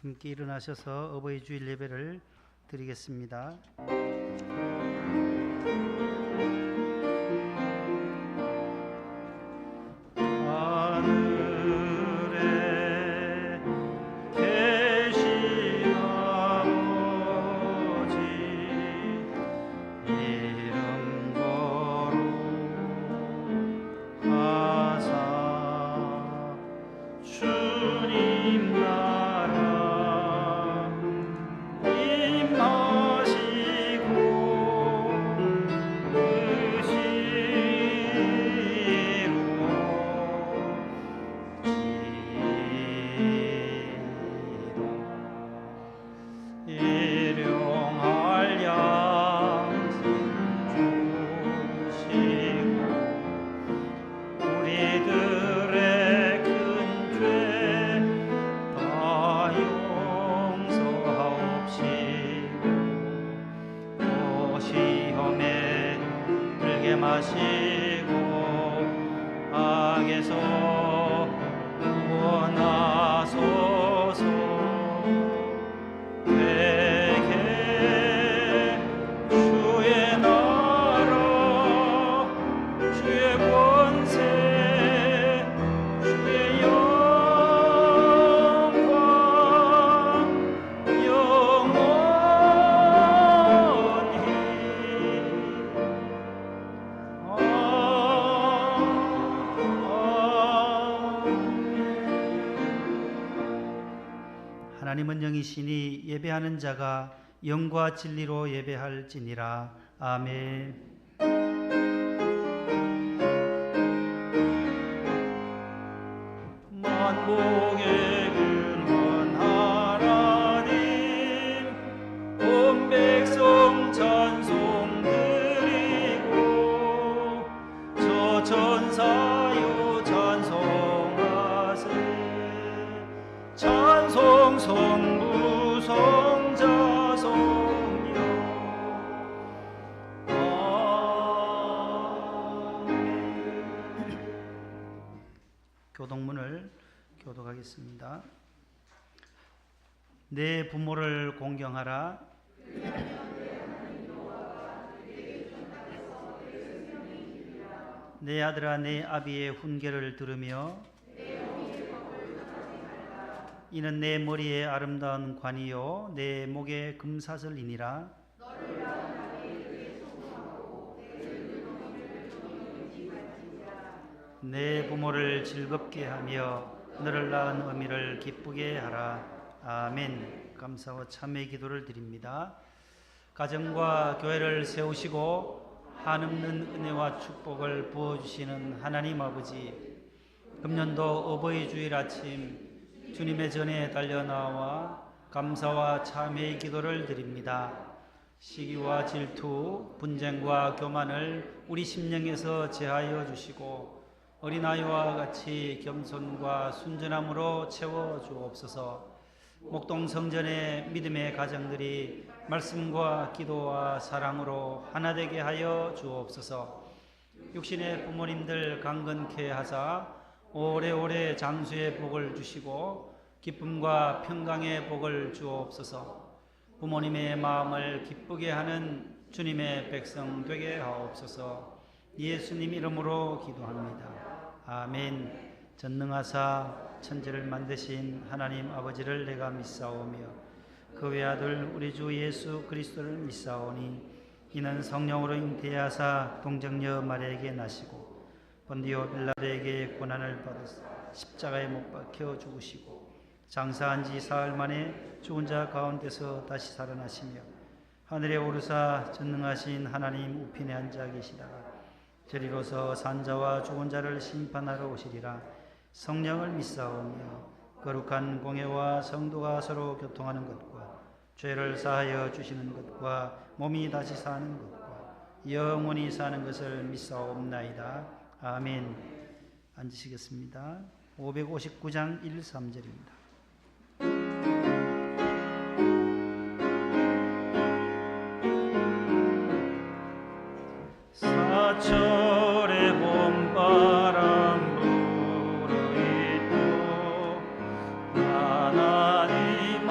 함께 일어나셔서 어버이 주일 예배를 드리겠습니다. 하나님은 영이시니 예배하는 자가 영과 진리로 예배할지니라. 아멘. 만복의 근원 하나님, 온 백성 찬송 드리고 저 천사여 찬송하세. 찬송 성부 성자 성령. 아멘. 교동문을 교독하겠습니다. 내 부모를 공경하라. 내 아들아 내 아비의 훈계를 들으며 이는 내 머리에 아름다운 관이요 내 목에 금사슬이니라. 내 부모를 즐겁게 하며 너를 낳은 어미를 기쁘게 하라. 아멘. 감사와 참회의 기도를 드립니다. 가정과 교회를 세우시고 한없는 은혜와 축복을 부어주시는 하나님 아버지, 금년도 어버이 주일 아침 주님의 전에 달려나와 감사와 참회의 기도를 드립니다. 시기와 질투, 분쟁과 교만을 우리 심령에서 제하여 주시고 어린아이와 같이 겸손과 순전함으로 채워주옵소서. 목동성전의 믿음의 가정들이 말씀과 기도와 사랑으로 하나 되게 하여 주옵소서. 육신의 부모님들 강건케 하사 오래오래 장수의 복을 주시고 기쁨과 평강의 복을 주옵소서. 부모님의 마음을 기쁘게 하는 주님의 백성 되게 하옵소서. 예수님 이름으로 기도합니다. 아멘. 전능하사 천지를 만드신 하나님 아버지를 내가 믿사오며 그 외아들 우리 주 예수 그리스도를 믿사오니 이는 성령으로 잉태하사 동정녀 마리아에게 나시고 본디오 빌라도에게 고난을 받으사 십자가에 못 박혀 죽으시고 장사한 지 사흘 만에 죽은 자 가운데서 다시 살아나시며 하늘에 오르사 전능하신 하나님 우편에 앉아 계시다가 저리로서 산자와 죽은 자를 심판하러 오시리라. 성령을 믿사오며 거룩한 공회와 성도가 서로 교통하는 것과 죄를 사하여 주시는 것과 몸이 다시 사는 것과 영원히 사는 것을 믿사옵나이다. 아멘. 앉으시겠습니다. 559장 1, 3절입니다. 사철의 봄바람 불어있고 하나님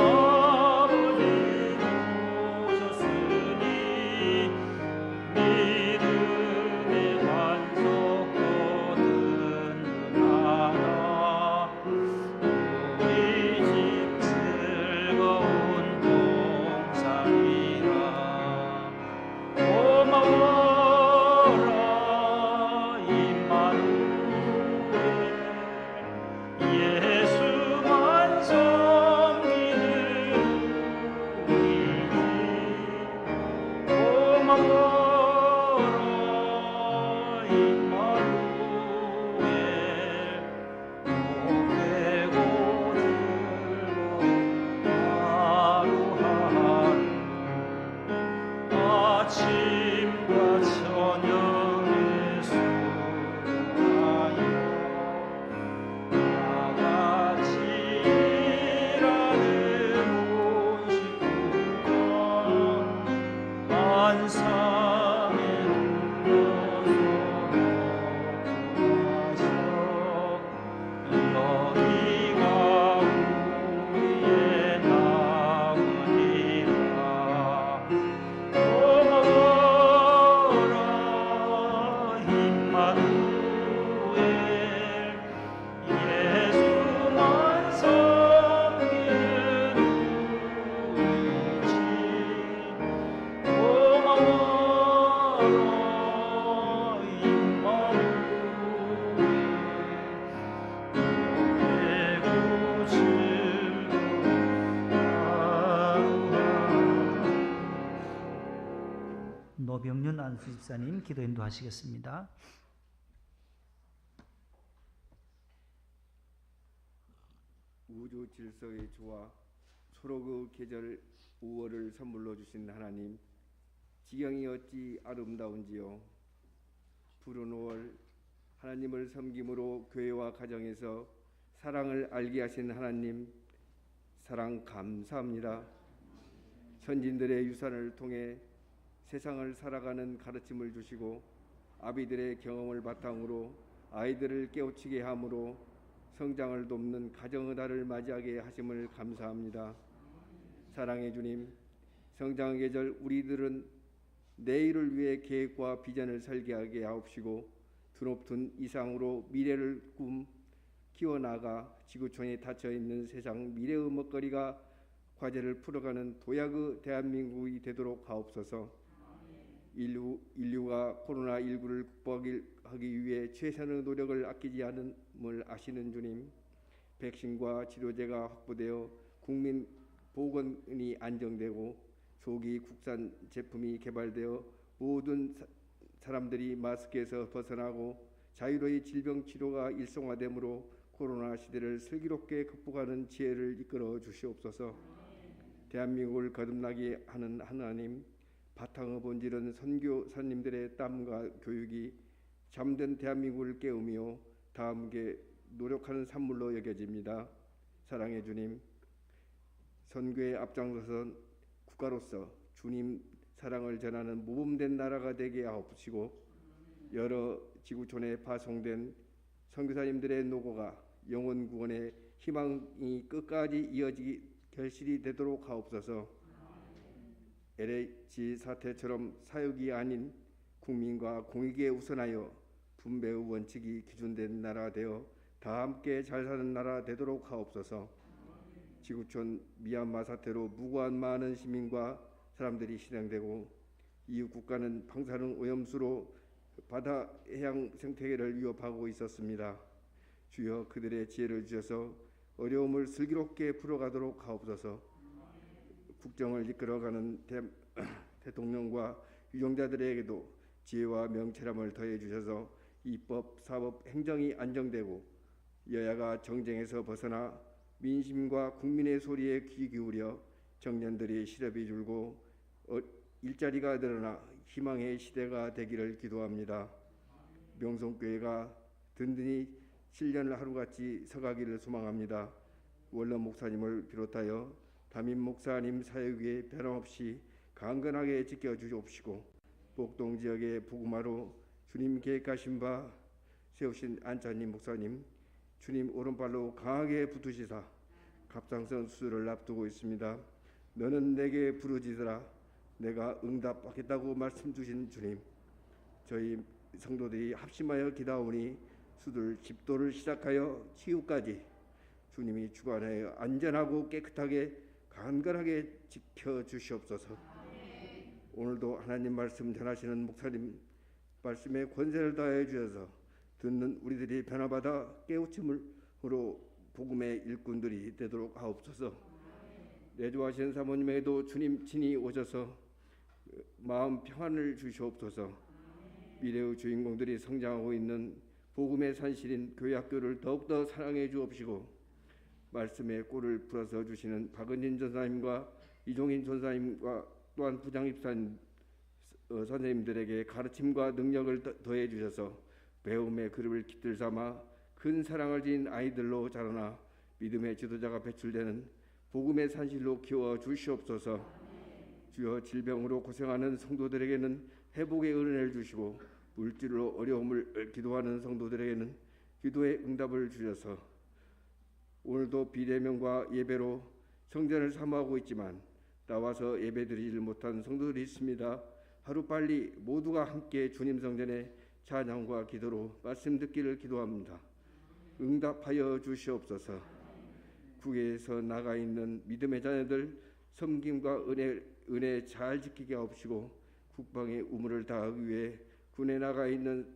김광수 집사님 기도 인도하시겠습니다. 우주 질서의 조화, 초록의 계절 5월을 선물로 주신 하나님, 지경이 어찌 아름다운지요. 푸른 5월, 하나님을 섬김으로 교회와 가정에서 사랑을 알게 하신 하나님, 사랑 감사합니다. 선진들의 유산을 통해 세상을 살아가는 가르침을 주시고 아비들의 경험을 바탕으로 아이들을 깨우치게 함으로 성장을 돕는 가정의 달을 맞이하게 하심을 감사합니다. 사랑의 주님, 성장의 계절 우리들은 내일을 위해 계획과 비전을 설계하게 하옵시고 드높은 이상으로 미래를 키워나가 지구촌에 닫혀있는 세상 미래의 먹거리가 과제를 풀어가는 도약의 대한민국이 되도록 하옵소서. 인류가 코로나19를 극복하기 위해 최선의 노력을 아끼지 않음을 아시는 주님, 백신과 치료제가 확보되어 국민 보건이 안정되고 소기 국산 제품이 개발되어 모든 사람들이 마스크에서 벗어나고 자유로이 질병 치료가 일상화되므로 코로나 시대를 슬기롭게 극복하는 지혜를 이끌어 주시옵소서. 대한민국을 거듭나게 하는 하나님, 바탕의 본질은 선교사님들의 땀과 교육이 잠든 대한민국을 깨우며 다함께 노력하는 산물로 여겨집니다. 사랑의 주님, 선교에 앞장서선 국가로서 주님 사랑을 전하는 모범된 나라가 되게 하옵시고 여러 지구촌에 파송된 선교사님들의 노고가 영혼 구원의 희망이 끝까지 이어지기 결실이 되도록 하옵소서. LH 사태처럼 사역이 아닌 국민과 공익에 우선하여 분배의 원칙이 기준된 나라가 되어 다 함께 잘 사는 나라 되도록 하옵소서. 지구촌 미얀마 사태로 무고한 많은 시민과 사람들이 실행되고 이웃 국가는 방사능 오염수로 바다 해양 생태계를 위협하고 있었습니다. 주여 그들의 지혜를 주셔서 어려움을 슬기롭게 풀어가도록 하옵소서. 국정을 이끌어가는 대통령과 유정자들에게도 지혜와 명철함을 더해 주셔서 입법, 사법, 행정이 안정되고 여야가 정쟁에서 벗어나 민심과 국민의 소리에 귀 기울여 청년들이 실업이 줄고 일자리가 늘어나 희망의 시대가 되기를 기도합니다. 명성교회가 든든히 7년을 하루같이 서가기를 소망합니다. 원로 목사님을 비롯하여 담임 목사님 사역에 변함없이 강건하게 지켜주옵시고 복동 지역의 복음화로 주님 계획하신 바 세우신 안찬님 목사님, 주님 오른발로 강하게 붙으시사 갑상선 수술을 앞두고 있습니다. 너는 내게 부르짖으라 내가 응답하겠다고 말씀 주신 주님, 저희 성도들이 합심하여 기도하오니 수술 집도를 시작하여 치유까지 주님이 주관하여 안전하고 깨끗하게 간결하게 지켜주시옵소서. 오늘도 하나님 말씀 전하시는 목사님 말씀에 권세를 다해 주셔서 듣는 우리들이 변화받아 깨우침으로 복음의 일꾼들이 되도록 하옵소서. 내조하신 사모님에게도 주님 친히 오셔서 마음 평안을 주시옵소서. 미래의 주인공들이 성장하고 있는 복음의 산실인 교회 학교를 더욱더 사랑해 주옵시고 말씀의 꼴을 풀어서 주시는 박은진 전사님과 이종인 전사님과 또한 부장입산 선생님들에게 가르침과 능력을 더해 주셔서 배움의 그릇을 깃들 삼아 큰 사랑을 지닌 아이들로 자라나 믿음의 지도자가 배출되는 복음의 산실로 키워 주시옵소서. 주여 질병으로 고생하는 성도들에게는 회복의 은혜를 주시고 물질로 어려움을 기도하는 성도들에게는 기도의 응답을 주셔서 오늘도 비대면과 예배로 성전을 사모하고 있지만 나와서 예배드리지 못한 성도들이 있습니다. 하루빨리 모두가 함께 주님 성전에 찬양과 기도로 말씀 듣기를 기도합니다. 응답하여 주시옵소서. 국외에서 나가 있는 믿음의 자녀들 섬김과 은혜 잘 지키게 하옵시고 국방의 우물을 다하기 위해 군에 나가 있는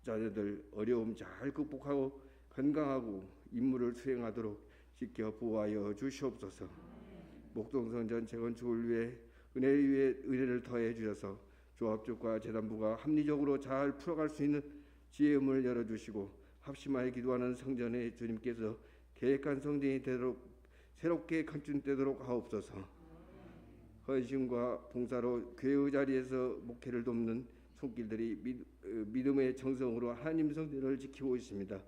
자녀들 어려움 잘 극복하고 건강하고 임무를 수행하도록 지켜 보호하여 주시옵소서. 목동성전 재건축을 위해 은혜를 더해 주셔서 조합적과 재단부가 합리적으로 잘 풀어갈 수 있는 지혜의 문을 열어주시고 합심하여 기도하는 성전에 주님께서 계획한 성전이 되도록 새롭게 건축되도록 하옵소서. 헌신과 봉사로 교회의 자리에서 목회를 돕는 손길들이 믿음의 정성으로 하나님 성전을 지키고 있습니다.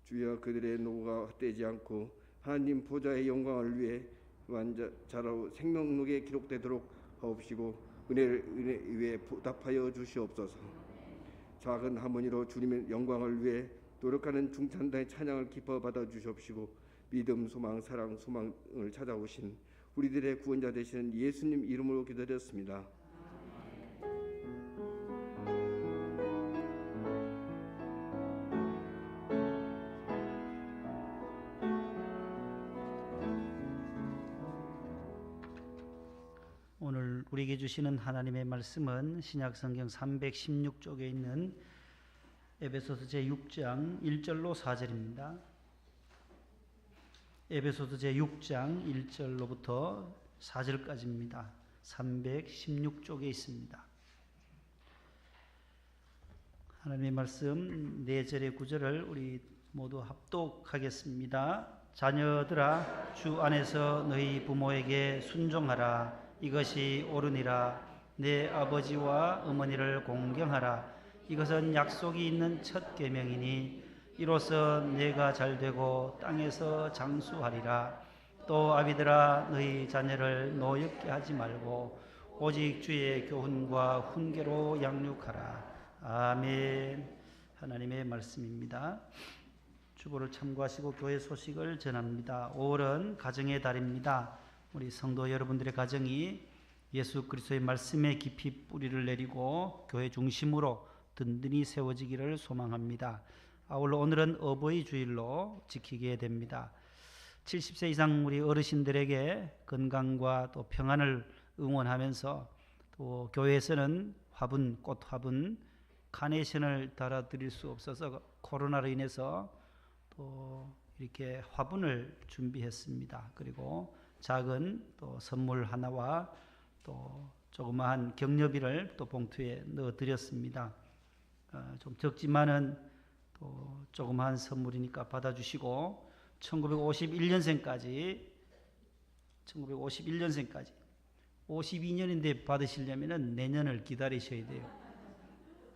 주여 그들의 노고가 헛되지 않고 하나님 보좌의 영광을 위해 완자로 생명록에 기록되도록 하옵시고 은혜 위에 보답하여 주시옵소서. 작은 하모니로 주님의 영광을 위해 노력하는 중찬단의 찬양을 기뻐 받아 주시옵시고 믿음, 소망, 사랑, 소망을 찾아오신 우리들의 구원자 되시는 예수님 이름으로 기도드렸습니다. 오늘 우리에게 주시는 하나님의 말씀은 신약성경 316쪽에 있는 에베소서 제6장 1절로 4절입니다. 에베소서 제6장 1절로부터 4절까지입니다. 316쪽에 있습니다. 하나님의 말씀 4절의 9절을 우리 모두 합독하겠습니다. 자녀들아 주 안에서 너희 부모에게 순종하라. 이것이 옳으니라. 내 아버지와 어머니를 공경하라. 이것은 약속이 있는 첫 계명이니 이로써 내가 잘되고 땅에서 장수하리라. 또 아비들아 너희 자녀를 노엽게 하지 말고 오직 주의 교훈과 훈계로 양육하라. 아멘. 하나님의 말씀입니다. 주보를 참고하시고 교회 소식을 전합니다. 5월은 가정의 달입니다. 우리 성도 여러분들의 가정이 예수 그리스도의 말씀에 깊이 뿌리를 내리고 교회 중심으로 든든히 세워지기를 소망합니다. 아울러 오늘은 어버이 주일로 지키게 됩니다. 70세 이상 우리 어르신들에게 건강과 또 평안을 응원하면서 또 교회에서는 화분, 꽃 화분, 카네이션을 달아드릴 수 없어서 코로나로 인해서 또 이렇게 화분을 준비했습니다. 그리고 작은 또 선물 하나와 또 조그마한 격려비를 또 봉투에 넣어드렸습니다. 좀 적지만은 또 조그마한 선물이니까 받아주시고 1951년생까지 52년인데 받으시려면 내년을 기다리셔야 돼요.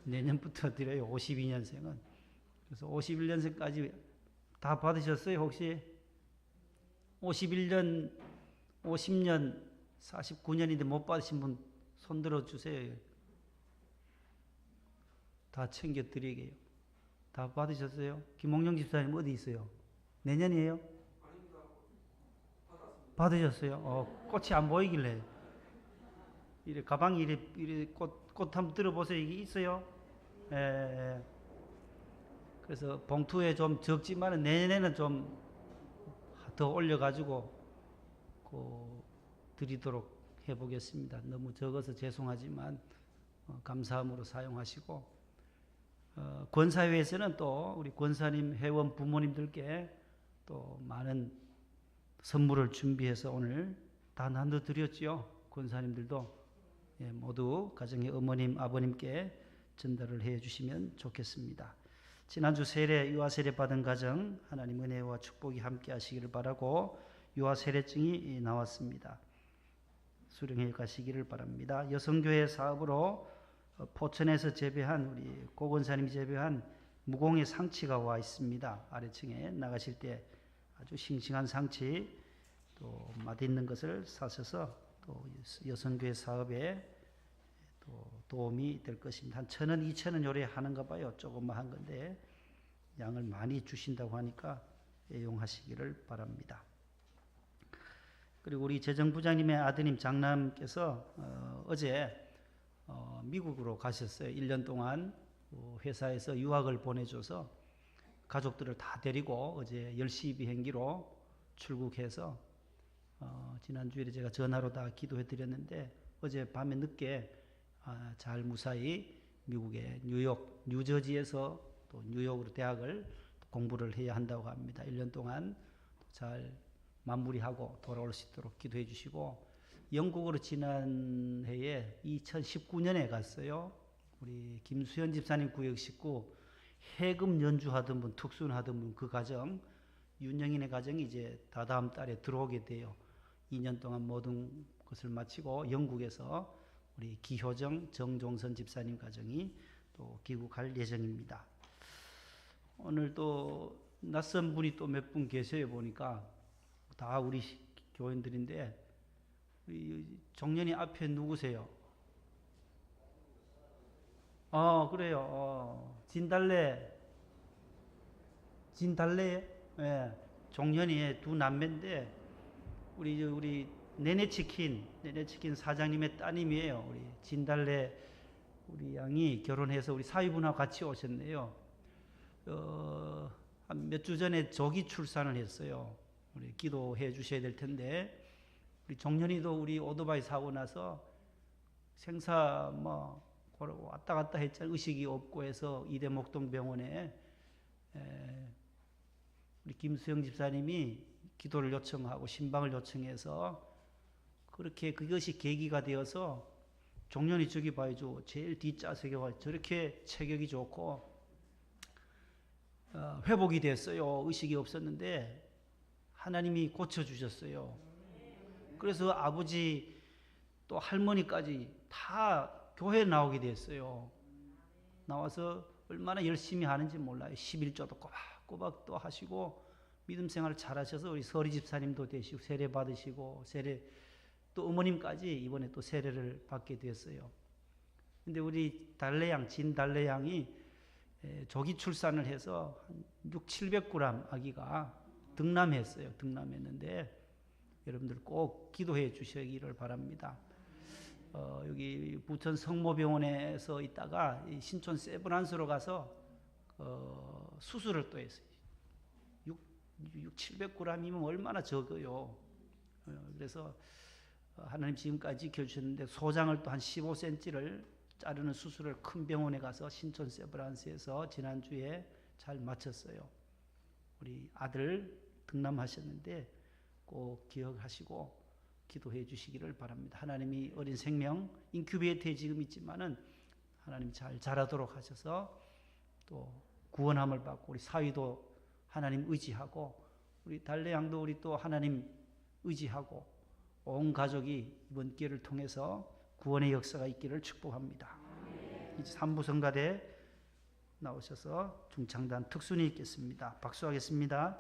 내년부터 드려요. 52년생은. 그래서 51년생까지 다 받으셨어요? 혹시 51년, 50년, 49년인데 못 받으신 분 손들어 주세요. 다 챙겨 드리게요. 다 받으셨어요? 김홍영 집사님 어디 있어요? 내년이에요? 받으셨어요? 꽃이 안 보이길래. 이래 가방에 이래 꽃 한번 들어보세요. 이게 있어요? 예. 그래서 봉투에 좀 적지만 내년에는 좀 더 올려가지고 드리도록 해보겠습니다. 너무 적어서 죄송하지만 감사함으로 사용하시고 권사회에서는 또 우리 권사님 회원 부모님들께 또 많은 선물을 준비해서 오늘 다 나눠드렸죠. 권사님들도 모두 가정의 어머님 아버님께 전달을 해주시면 좋겠습니다. 지난주 세례 유아 세례 받은 가정 하나님 은혜와 축복이 함께 하시기를 바라고 유아 세례증이 나왔습니다. 수령해 가시기를 바랍니다. 여성교회 사업으로 포천에서 재배한 우리 고건사님이 재배한 무공의 상치가 와 있습니다. 아래층에 나가실 때 아주 싱싱한 상치 또 맛있는 것을 사셔서 또 여성교회 사업에 또 도움이 될 것입니다. 한 1,000원, 2,000원 요래 하는가 봐요. 조금만 건데 양을 많이 주신다고 하니까 애용하시기를 바랍니다. 그리고 우리 재정부장님의 아드님 장남께서 어제 미국으로 가셨어요. 1년 동안 회사에서 유학을 보내줘서 가족들을 다 데리고 어제 10시 비행기로 출국해서 지난주에 제가 전화로 다 기도해 드렸는데 어제 밤에 늦게 잘 무사히 미국의 뉴욕, 뉴저지에서 또 뉴욕으로 대학을 공부를 해야 한다고 합니다. 1년 동안 잘 마무리하고 돌아올 수 있도록 기도해 주시고 영국으로 지난해에 2019년에 갔어요. 우리 김수현 집사님 구역 식구 해금 연주하던 분, 특순 하던 분 그 가정, 윤영인의 가정이 이제 다다음 달에 들어오게 돼요. 2년 동안 모든 것을 마치고 영국에서 우리 기효정, 정종선 집사님 가정이 또 귀국할 예정입니다. 오늘 또 낯선 분이 또 몇 분 계세요. 보니까 다 우리 교인들인데 정년이 앞에 누구세요? 그래요. 진달래, 예, 종년이 두 남매인데 우리 네네치킨 사장님의 따님이에요. 우리 진달래 우리 양이 결혼해서 우리 사위분하고 같이 오셨네요. 한 몇 주 전에 조기 출산을 했어요. 우리 기도해 주셔야 될 텐데 우리 종년이도 우리 오토바이 사고 나서 생사 뭐 왔다 갔다 했잖아요. 의식이 없고 해서 이대 목동병원에 우리 김수영 집사님이 기도를 요청하고 신방을 요청해서 그렇게 그것이 계기가 되어서 종년이 저기 봐야죠. 제일 뒷좌석에 와 저렇게 체격이 좋고 회복이 됐어요. 의식이 없었는데 하나님이 고쳐주셨어요. 그래서 아버지 또 할머니까지 다 교회에 나오게 됐어요. 나와서 얼마나 열심히 하는지 몰라요. 11조도 꼬박꼬박 또 하시고 믿음 생활을 잘 하셔서 우리 서리 집사님도 되시고 세례 받으시고 또 어머님까지 이번에 또 세례를 받게 됐어요. 근데 우리 진달래양이 조기 출산을 해서 한 600-700g 아기가 등남했어요. 등남했는데 여러분들 꼭 기도해 주시기를 바랍니다. 여기 부천 성모병원에서 있다가 신촌 세브란스로 가서 수술을 또 했어요. 700g이면 얼마나 적어요. 그래서 하나님 지금까지 지켜주셨는데 소장을 또 한 15cm를 자르는 수술을 큰 병원에 가서 신촌 세브란스에서 지난주에 잘 마쳤어요. 우리 아들 등남하셨는데 꼭 기억하시고 기도해 주시기를 바랍니다. 하나님이 어린 생명 인큐베이터에 지금 있지만은 하나님 잘 자라도록 하셔서 또 구원함을 받고 우리 사위도 하나님 의지하고 우리 달래양도 우리 또 하나님 의지하고 온 가족이 이번 기회를 통해서 구원의 역사가 있기를 축복합니다. 이제 3부 성가대 나오셔서 중창단 특순이 있겠습니다. 박수하겠습니다.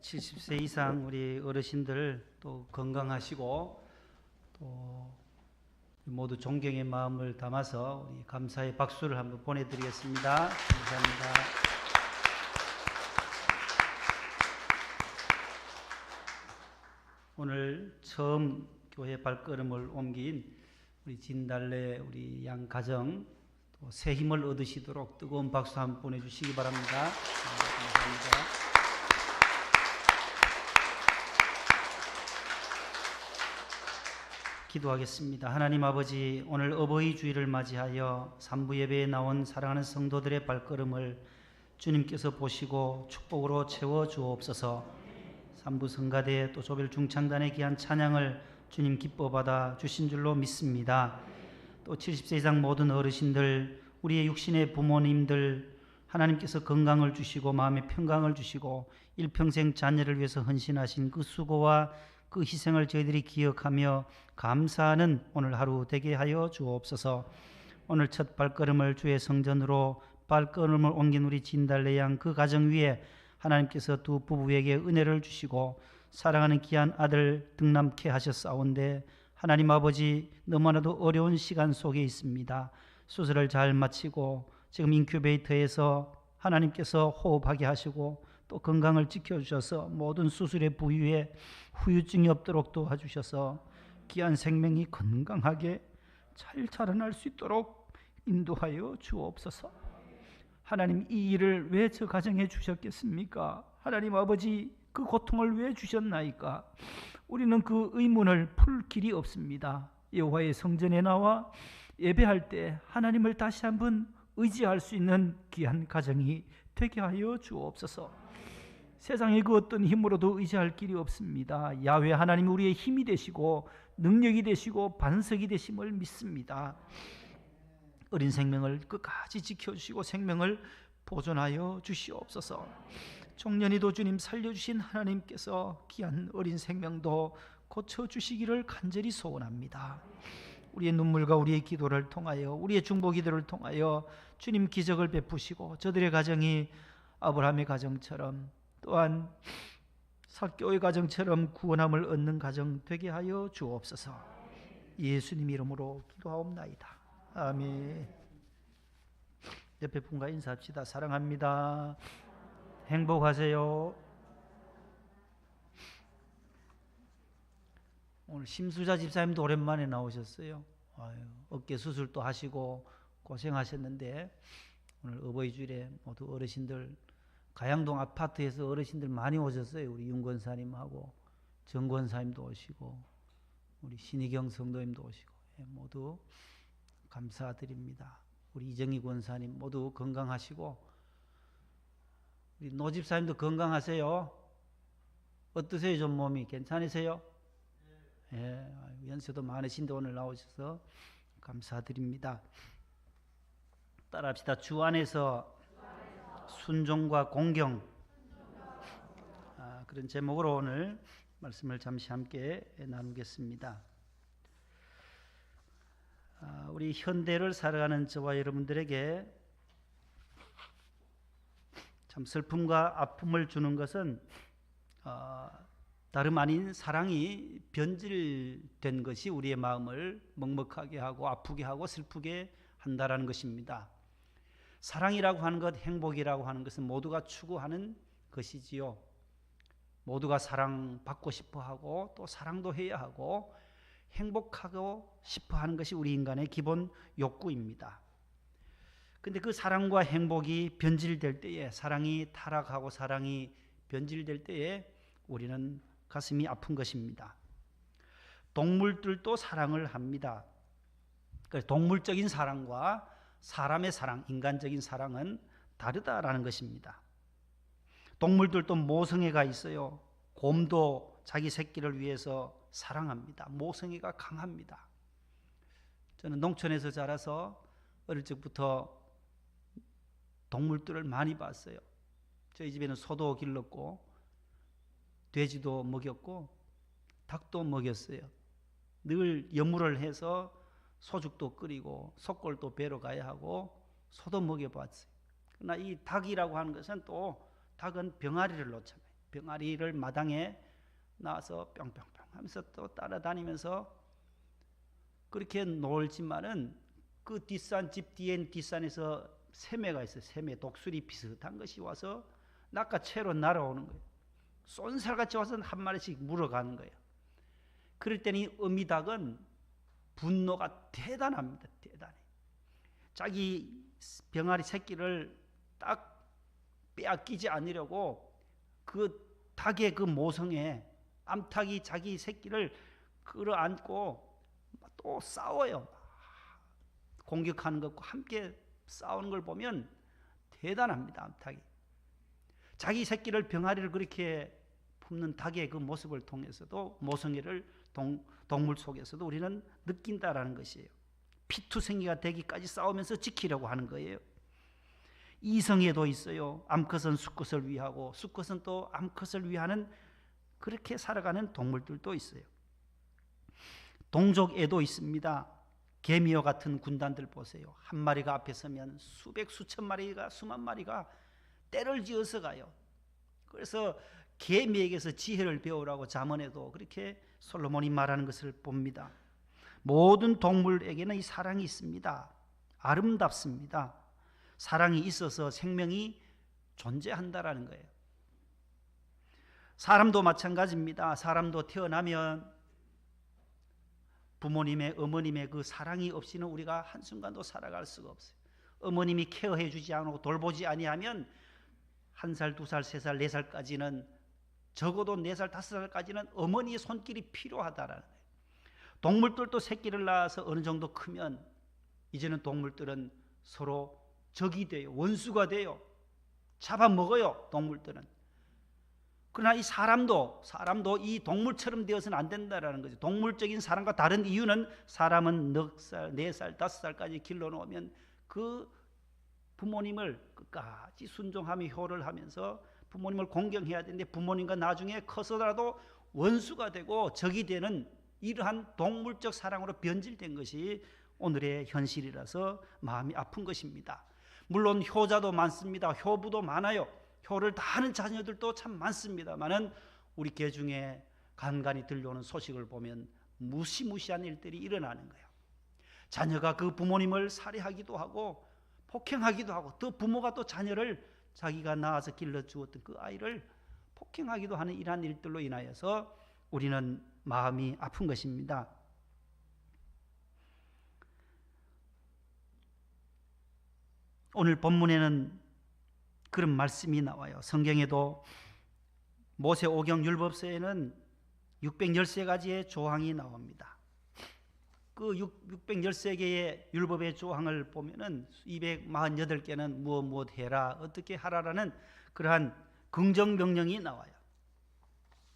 70세 이상 우리 어르신들 또 건강하시고 또 모두 존경의 마음을 담아서 우리 감사의 박수를 한번 보내드리겠습니다. 감사합니다. 오늘 처음 교회 발걸음을 옮긴 우리 진달래 우리 양 가정 또 새 힘을 얻으시도록 뜨거운 박수 한번 보내주시기 바랍니다. 감사합니다. 기도하겠습니다. 하나님 아버지, 오늘 어버이 주일을 맞이하여 삼부 예배에 나온 사랑하는 성도들의 발걸음을 주님께서 보시고 축복으로 채워 주옵소서. 삼부 성가대 또 조별 중창단의 귀한 찬양을 주님 기뻐 받아 주신 줄로 믿습니다. 또 70세 이상 모든 어르신들, 우리의 육신의 부모님들 하나님께서 건강을 주시고 마음의 평강을 주시고 일평생 자녀를 위해서 헌신하신 그 수고와 그 희생을 저희들이 기억하며 감사하는 오늘 하루 되게 하여 주옵소서. 오늘 첫 발걸음을 주의 성전으로 발걸음을 옮긴 우리 진달래 양 그 가정 위에 하나님께서 두 부부에게 은혜를 주시고 사랑하는 귀한 아들 등남케 하셨사온데 하나님 아버지, 너무나도 어려운 시간 속에 있습니다. 수술을 잘 마치고 지금 인큐베이터에서 하나님께서 호흡하게 하시고 또 건강을 지켜주셔서 모든 수술의 부위에 후유증이 없도록 도와주셔서 귀한 생명이 건강하게 잘 자라날 수 있도록 인도하여 주옵소서. 하나님, 이 일을 왜 저 가정에 주셨겠습니까? 하나님 아버지, 그 고통을 왜 주셨나이까? 우리는 그 의문을 풀 길이 없습니다. 여호와의 성전에 나와 예배할 때 하나님을 다시 한번 의지할 수 있는 귀한 가정이 되게 하여 주옵소서. 세상의 그 어떤 힘으로도 의지할 길이 없습니다. 야훼 하나님 우리의 힘이 되시고 능력이 되시고 반석이 되심을 믿습니다. 어린 생명을 끝까지 지켜주시고 생명을 보존하여 주시옵소서. 종년이도 주님 살려주신 하나님께서 귀한 어린 생명도 고쳐주시기를 간절히 소원합니다. 우리의 눈물과 우리의 기도를 통하여 우리의 중보 기도를 통하여 주님 기적을 베푸시고 저들의 가정이 아브라함의 가정처럼 또한 삭개오의 가정처럼 구원함을 얻는 가정 되게 하여 주옵소서. 예수님 이름으로 기도하옵나이다. 아멘. 옆에 분과 인사합시다. 사랑합니다. 행복하세요. 오늘 심수자 집사님도 오랜만에 나오셨어요. 어깨 수술도 하시고 고생하셨는데 오늘 어버이 주일에 모두 어르신들 가양동 아파트에서 어르신들 많이 오셨어요. 우리 윤 권사님하고 정 권사님도 오시고 우리 신희경 성도님도 오시고 모두 감사드립니다. 우리 이정희 권사님 모두 건강하시고 우리 노 집사님도 건강하세요. 어떠세요? 좀 몸이 괜찮으세요? 예, 연세도 많으신데 오늘 나오셔서 감사드립니다. 따라합시다. 주 안에서 순종과 공경, 그런 제목으로 오늘 말씀을 잠시 함께 나누겠습니다. 우리 현대를 살아가는 저와 여러분들에게 참 슬픔과 아픔을 주는 것은 다름 아닌 사랑이 변질된 것이 우리의 마음을 먹먹하게 하고 아프게 하고 슬프게 한다라는 것입니다. 사랑이라고 하는 것, 행복이라고 하는 것은 모두가 추구하는 것이지요. 모두가 사랑받고 싶어하고 또 사랑도 해야 하고 행복하고 싶어하는 것이 우리 인간의 기본 욕구입니다. 그런데 그 사랑과 행복이 변질될 때에, 사랑이 타락하고 사랑이 변질될 때에 우리는 가슴이 아픈 것입니다. 동물들도 사랑을 합니다. 동물적인 사랑과 사람의 사랑, 인간적인 사랑은 다르다라는 것입니다. 동물들도 모성애가 있어요. 곰도 자기 새끼를 위해서 사랑합니다. 모성애가 강합니다. 저는 농촌에서 자라서 어릴 적부터 동물들을 많이 봤어요. 저희 집에는 소도 길렀고 돼지도 먹였고 닭도 먹였어요. 늘 여물을 해서 소죽도 끓이고 속골도 배러 가야 하고 소도 먹여봤어요. 그러나 이 닭이라고 하는 것은 또 닭은 병아리를 놓잖아요. 병아리를 마당에 나와서 뿅뿅뿅 하면서 또 따라다니면서 그렇게 놀지만은 그 뒷산 집 뒤엔 뒷산에서 새매가 있어요. 새매 독수리 비슷한 것이 와서 낚아채로 날아오는 거예요. 쏜살같이 와서 한 마리씩 물어가는 거예요. 그럴 때니 어미닭은 분노가 대단합니다. 대단해. 자기 병아리 새끼를 딱 빼앗기지 않으려고 그 닭의 그 모성에 암탉이 자기 새끼를 끌어안고 또 싸워요. 공격하는 것과 함께 싸우는 걸 보면 대단합니다. 암탉이. 자기 새끼를 병아리를 그렇게 품는 닭의 그 모습을 통해서도 모성애를 동물 속에서도 우리는 느낀다라는 것이에요. 피투성이가 되기까지 싸우면서 지키려고 하는 거예요. 이성애도 있어요. 암컷은 수컷을 위하고 수컷은 또 암컷을 위하는 그렇게 살아가는 동물들도 있어요. 동족애도 있습니다. 개미와 같은 군단들 보세요. 한 마리가 앞에 서면 수백 수천 마리가 수만 마리가 떼를 지어서 가요. 그래서 개미에게서 지혜를 배우라고 잠언에도 그렇게 솔로몬이 말하는 것을 봅니다. 모든 동물에게는 이 사랑이 있습니다. 아름답습니다. 사랑이 있어서 생명이 존재한다라는 거예요. 사람도 마찬가지입니다. 사람도 태어나면 부모님의 어머님의 그 사랑이 없이는 우리가 한순간도 살아갈 수가 없어요. 어머님이 케어해 주지 않고 돌보지 아니하면 1살, 2살, 3살, 4살까지는 적어도 4살, 5살까지는 어머니의 손길이 필요하다라는 거예요. 동물들도 새끼를 낳아서 어느 정도 크면 이제는 동물들은 서로 적이 돼요. 원수가 돼요. 잡아먹어요. 동물들은. 그러나 이 사람도 이 동물처럼 되어서는 안 된다라는 거죠. 동물적인 사람과 다른 이유는 사람은 넉 살, 4살, 5살까지 길러놓으면 그 부모님을 끝까지 순종하며 효를 하면서 부모님을 공경해야 되는데 부모님과 나중에 커서라도 원수가 되고 적이 되는 이러한 동물적 사랑으로 변질된 것이 오늘의 현실이라서 마음이 아픈 것입니다. 물론 효자도 많습니다. 효부도 많아요. 효를 다하는 자녀들도 참 많습니다만은 우리 개중에 간간히 들려오는 소식을 보면 무시무시한 일들이 일어나는 거예요. 자녀가 그 부모님을 살해하기도 하고 폭행하기도 하고 또 부모가 또 자녀를 자기가 낳아서 길러주었던 그 아이를 폭행하기도 하는 이러한 일들로 인하여서 우리는 마음이 아픈 것입니다. 오늘 본문에는 그런 말씀이 나와요. 성경에도 모세오경 율법서에는 613가지의 조항이 나옵니다. 그 613개의 율법의 조항을 보면은 248개는 무엇 해라, 어떻게 하라라는 그러한 긍정 명령이 나와요.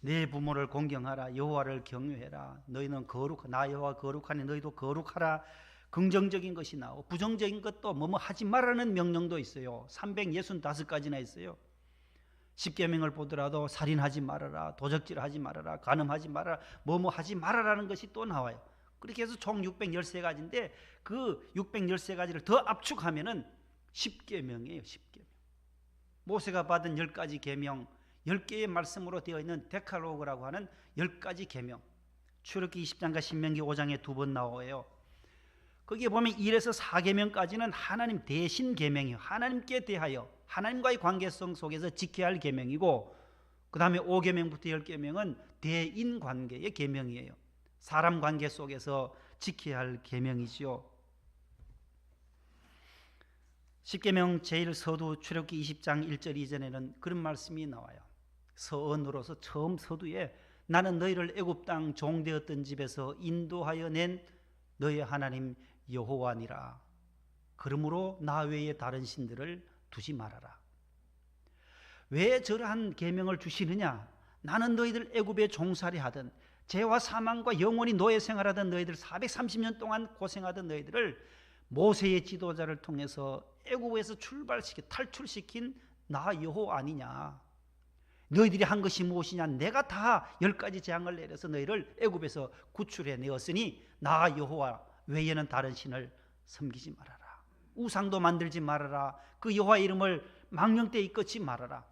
내 부모를 공경하라, 여호와를 경외해라, 너희는 나 여호와 거룩하니 너희도 거룩하라. 긍정적인 것이 나오고 부정적인 것도 뭐뭐 하지 말라는 명령도 있어요. 365가지나 있어요. 십계명을 보더라도 살인하지 말아라, 도적질하지 말아라, 간음하지 말아라, 뭐뭐 하지 말아라는 것이 또 나와요. 그렇게 해서 총 613가지인데 그 613가지를 더 압축하면은 10계명이에요. 10계명. 모세가 받은 10가지 계명, 10개의 말씀으로 되어 있는 데칼로그라고 하는 10가지 계명. 출애굽기 20장과 신명기 5장에 2번 나와요. 거기에 보면 1에서 4계명까지는 하나님 대신 계명이에요. 하나님께 대하여 하나님과의 관계성 속에서 지켜야 할 계명이고, 그 다음에 5계명부터 10계명은 대인 관계의 계명이에요. 사람 관계 속에서 지켜야 할 계명이지요. 10계명 제1서두 출애굽기 20장 1절 이전에는 그런 말씀이 나와요. 서언으로서 처음 서두에 나는 너희를 애굽 땅 종되었던 집에서 인도하여 낸 너희 하나님 여호와니라. 그러므로 나 외에 다른 신들을 두지 말아라. 왜 저러한 계명을 주시느냐? 나는 너희들 애굽에 종살이 하던 죄와 사망과 영원히 노예 생활하던 너희들 430년 동안 고생하던 너희들을 모세의 지도자를 통해서 애굽에서 탈출시킨 나 여호와 아니냐? 너희들이 한 것이 무엇이냐? 내가 다 10가지 재앙을 내려서 너희를 애굽에서 구출해 내었으니 나 여호와 외에는 다른 신을 섬기지 말아라. 우상도 만들지 말아라. 그 여호와 이름을 망령되이 끊지 말아라.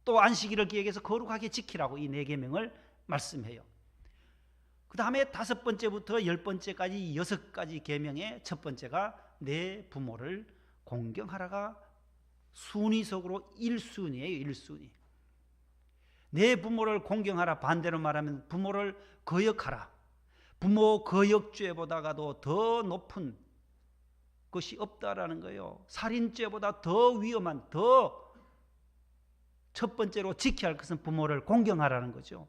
또 안식일을 기억해서 거룩하게 지키라고 이 네 계명을 말씀해요. 그 다음에 5번째부터 10번째까지 6가지 계명의 첫 번째가 내 부모를 공경하라가 순위속으로 1순위예요. 1순위. 내 부모를 공경하라. 반대로 말하면 부모를 거역하라. 부모 거역죄보다가도 더 높은 것이 없다라는 거예요. 살인죄보다 더 위험한, 더 첫 번째로 지켜야 할 것은 부모를 공경하라는 거죠.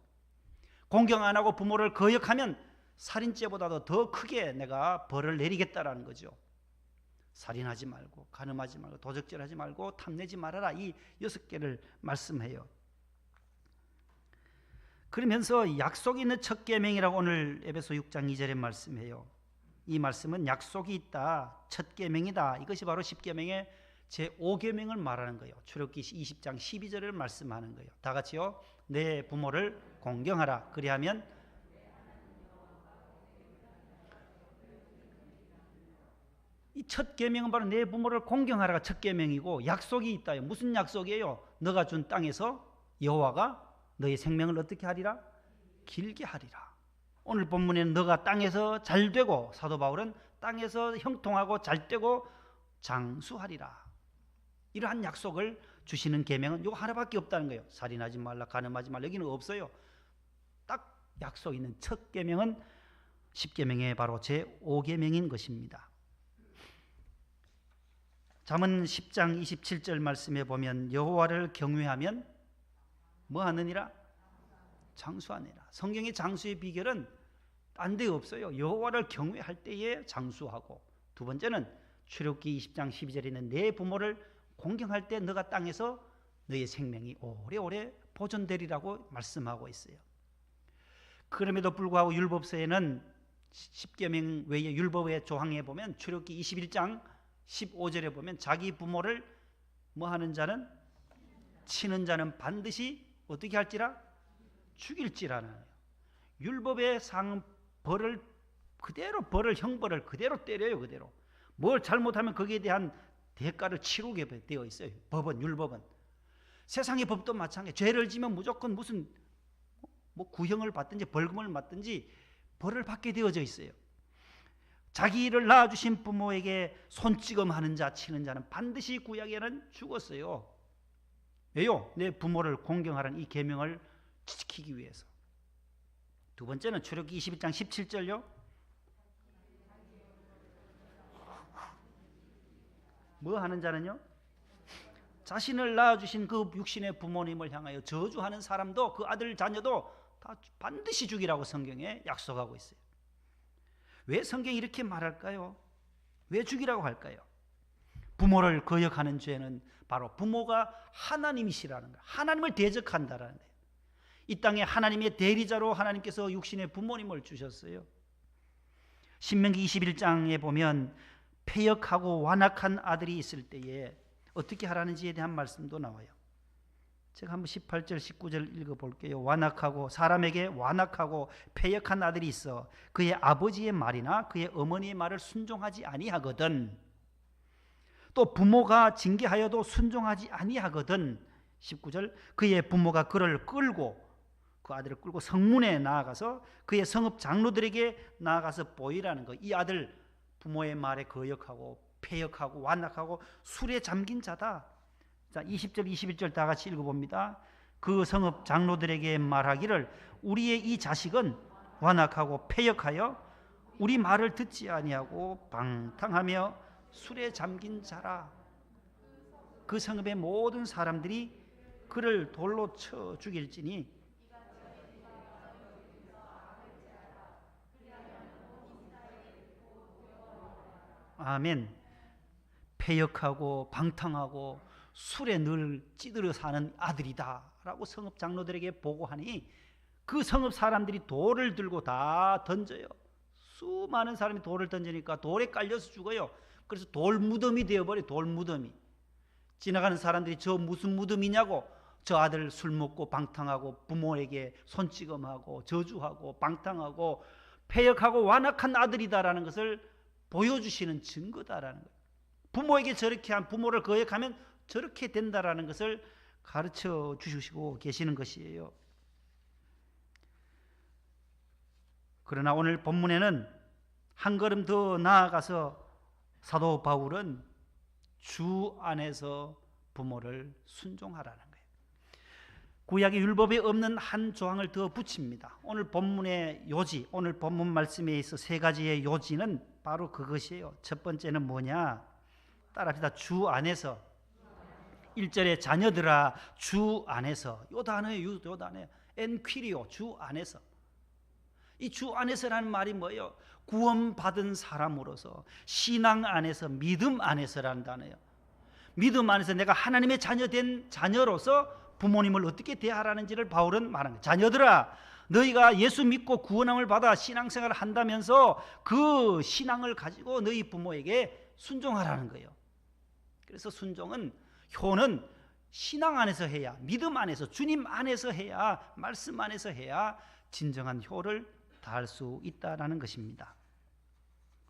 공경 안 하고 부모를 거역하면 살인죄보다도 더 크게 내가 벌을 내리겠다라는 거죠. 살인하지 말고, 간음하지 말고, 도적질하지 말고, 탐내지 말아라. 이 6개를 말씀해요. 그러면서 약속이 있는 첫 계명이라고 오늘 에베소 6장 2절에 말씀해요. 이 말씀은 약속이 있다, 첫 계명이다. 이것이 바로 10계명의 제5계명을 말하는 거예요. 출애굽기 20장 12절을 말씀하는 거예요. 다 같이요. 내 부모를 공경하라. 그리하면 이 첫 계명은 바로 내 부모를 공경하라가 첫 계명이고 약속이 있다요. 무슨 약속이에요? 너가 준 땅에서 여호와가 너의 생명을 어떻게 하리라? 길게 하리라. 오늘 본문에는 너가 땅에서 잘 되고, 사도 바울은 땅에서 형통하고 잘 되고 장수하리라. 이러한 약속을 주시는 계명은 이거 하나밖에 없다는 거예요. 살인하지 말라, 간음하지 말라. 여기는 없어요. 딱 약속 있는 첫 계명은 10계명의 바로 제5계명인 것입니다. 잠언 10장 27절 말씀에 보면 여호와를 경외하면 뭐 하느니라? 장수하느니라. 성경의 장수의 비결은 딴 데 없어요. 여호와를 경외할 때에 장수하고, 두 번째는 출애굽기 20장 12절에 있는 내 부모를 공경할 때 너가 땅에서 너의 생명이 오래오래 보존되리라고 말씀하고 있어요. 그럼에도 불구하고 율법서에는 10계명 외에 율법의 조항에 보면 출애굽기 21장 15절에 보면 자기 부모를 뭐 하는 자는, 치는 자는 반드시 어떻게 할지라? 죽일지라는 거예요. 율법의 상 벌을 그대로, 벌을 형벌을 그대로 때려요. 그대로 뭘 잘못하면 거기에 대한 대가를 치르게 되어 있어요. 법은, 율법은. 세상의 법도 마찬가지. 죄를 지면 무조건 무슨 뭐 구형을 받든지 벌금을 받든지 벌을 받게 되어져 있어요. 자기를 낳아주신 부모에게 손찌검하는 자, 치는 자는 반드시 구약에는 죽었어요. 왜요? 내 부모를 공경하라는 이 계명을 지키기 위해서. 두 번째는 출애굽기 22장 17절요. 뭐 하는 자는요? 자신을 낳아주신 그 육신의 부모님을 향하여 저주하는 사람도, 그 아들 자녀도 다 반드시 죽이라고 성경에 약속하고 있어요. 왜 성경이 이렇게 말할까요? 왜 죽이라고 할까요? 부모를 거역하는 죄는 바로 부모가 하나님이시라는 거예요. 하나님을 대적한다라는 거예요. 이 땅에 하나님의 대리자로 하나님께서 육신의 부모님을 주셨어요. 신명기 21장에 보면 패역하고 완악한 아들이 있을 때에 어떻게 하라는지에 대한 말씀도 나와요. 제가 한번 18절 19절 읽어볼게요. 완악하고, 사람에게 완악하고 패역한 아들이 있어 그의 아버지의 말이나 그의 어머니의 말을 순종하지 아니하거든, 또 부모가 징계하여도 순종하지 아니하거든. 19절 그의 부모가 그를 끌고, 그 아들을 끌고 성문에 나아가서 그의 성읍 장로들에게 나아가서 보이라는 거. 이 아들 부모의 말에 거역하고 패역하고 완악하고 술에 잠긴 자다. 자, 20절 21절 다 같이 읽어봅니다. 그 성읍 장로들에게 말하기를 우리의 이 자식은 완악하고 패역하여 우리 말을 듣지 아니하고 방탕하며 술에 잠긴 자라. 그 성읍의 모든 사람들이 그를 돌로 쳐 죽일지니 아멘. 패역하고 방탕하고 술에 늘 찌들어 사는 아들이다 라고 성읍 장로들에게 보고하니 그 성읍 사람들이 돌을 들고 다 던져요. 수많은 사람이 돌을 던지니까 돌에 깔려서 죽어요. 그래서 돌 무덤이 되어버려요. 돌 무덤이. 지나가는 사람들이 저 무슨 무덤이냐고, 저 아들 술 먹고 방탕하고 부모에게 손찌검하고 저주하고 방탕하고 패역하고 완악한 아들이다라는 것을 보여주시는 증거다라는 거예요. 부모에게 저렇게 한, 부모를 거역하면 저렇게 된다라는 것을 가르쳐 주시고 계시는 것이에요. 그러나 오늘 본문에는 한 걸음 더 나아가서 사도 바울은 주 안에서 부모를 순종하라는 거예요. 구약의 율법에 없는 한 조항을 더 붙입니다. 오늘 본문의 요지, 오늘 본문 말씀에 있어 세 가지의 요지는 바로 그것이에요. 첫 번째는 뭐냐? 따라합시다. 주 안에서. 1절에 자녀들아 주 안에서. 요 단어예요. 요 단어예요. 엔퀴리오, 주 안에서. 이 주 안에서라는 말이 뭐예요? 구원받은 사람으로서 신앙 안에서, 믿음 안에서라는 단어예요. 믿음 안에서 내가 하나님의 자녀된 자녀로서 부모님을 어떻게 대하라는지를 바울은 말하는 거예요. 자녀들아 너희가 예수 믿고 구원함을 받아 신앙생활을 한다면서 그 신앙을 가지고 너희 부모에게 순종하라는 거예요. 그래서 순종은, 효는 신앙 안에서 해야, 믿음 안에서, 주님 안에서 해야, 말씀 안에서 해야 진정한 효를 다할 수 있다라는 것입니다.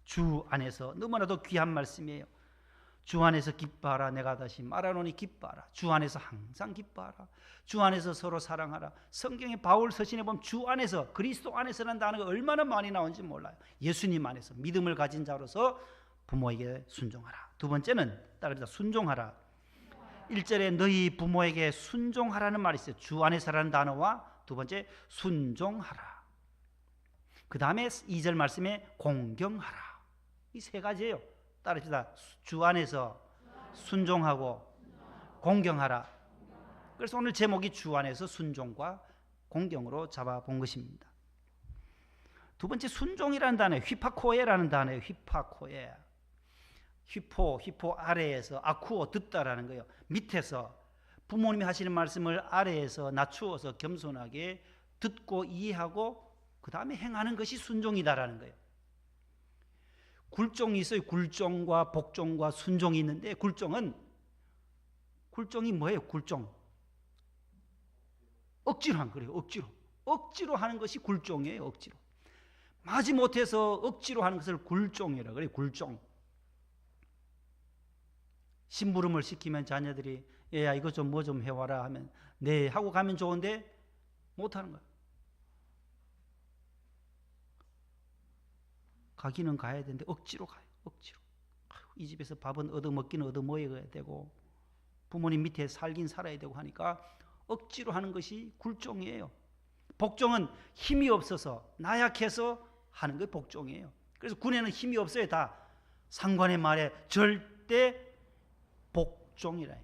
주 안에서, 너무나도 귀한 말씀이에요. 주 안에서 기뻐하라. 내가 다시 말하노니 기뻐하라. 주 안에서 항상 기뻐하라. 주 안에서 서로 사랑하라. 성경에 바울 서신에 보면 주 안에서, 그리스도 안에서라는 단어가 얼마나 많이 나오는지 몰라요. 예수님 안에서 믿음을 가진 자로서 부모에게 순종하라. 두 번째는 따라합니다. 순종하라. 1절에 너희 부모에게 순종하라는 말이 있어요. 주 안에서라는 단어와 두 번째 순종하라. 그 다음에 2절 말씀에 공경하라. 이 세 가지예요. 따라합시다. 주 안에서 순종하고 공경하라. 그래서 오늘 제목이 주 안에서 순종과 공경으로 잡아본 것입니다. 두 번째 순종이라는 단어예요. 휘파코에라는 단어예요. 휘파코에. 휘포 아래에서, 아쿠오 듣다라는 거예요. 밑에서 부모님이 하시는 말씀을 아래에서 낮추어서 겸손하게 듣고 이해하고 그 다음에 행하는 것이 순종이다라는 거예요. 굴종이 있어요. 굴종과 복종과 순종이 있는데 굴종이 뭐예요? 굴종. 억지로 한 거예요. 억지로 하는 것이 굴종이에요. 억지로. 마지못해서 억지로 하는 것을 굴종이라고 그래요. 굴종. 심부름을 시키면 자녀들이 얘야 이거 좀 뭐 좀 해와라 하면 네 하고 가면 좋은데 못하는 거야. 가기는 가야 되는데 억지로 가요. 억지로. 이 집에서 밥은 얻어먹기는 얻어먹어야 되고 부모님 밑에 살긴 살아야 되고 하니까 억지로 하는 것이 굴종이에요. 복종은 힘이 없어서 나약해서 하는 게 복종이에요. 그래서 군에는 힘이 없어요. 다 상관의 말에 절대 복종이라 해요.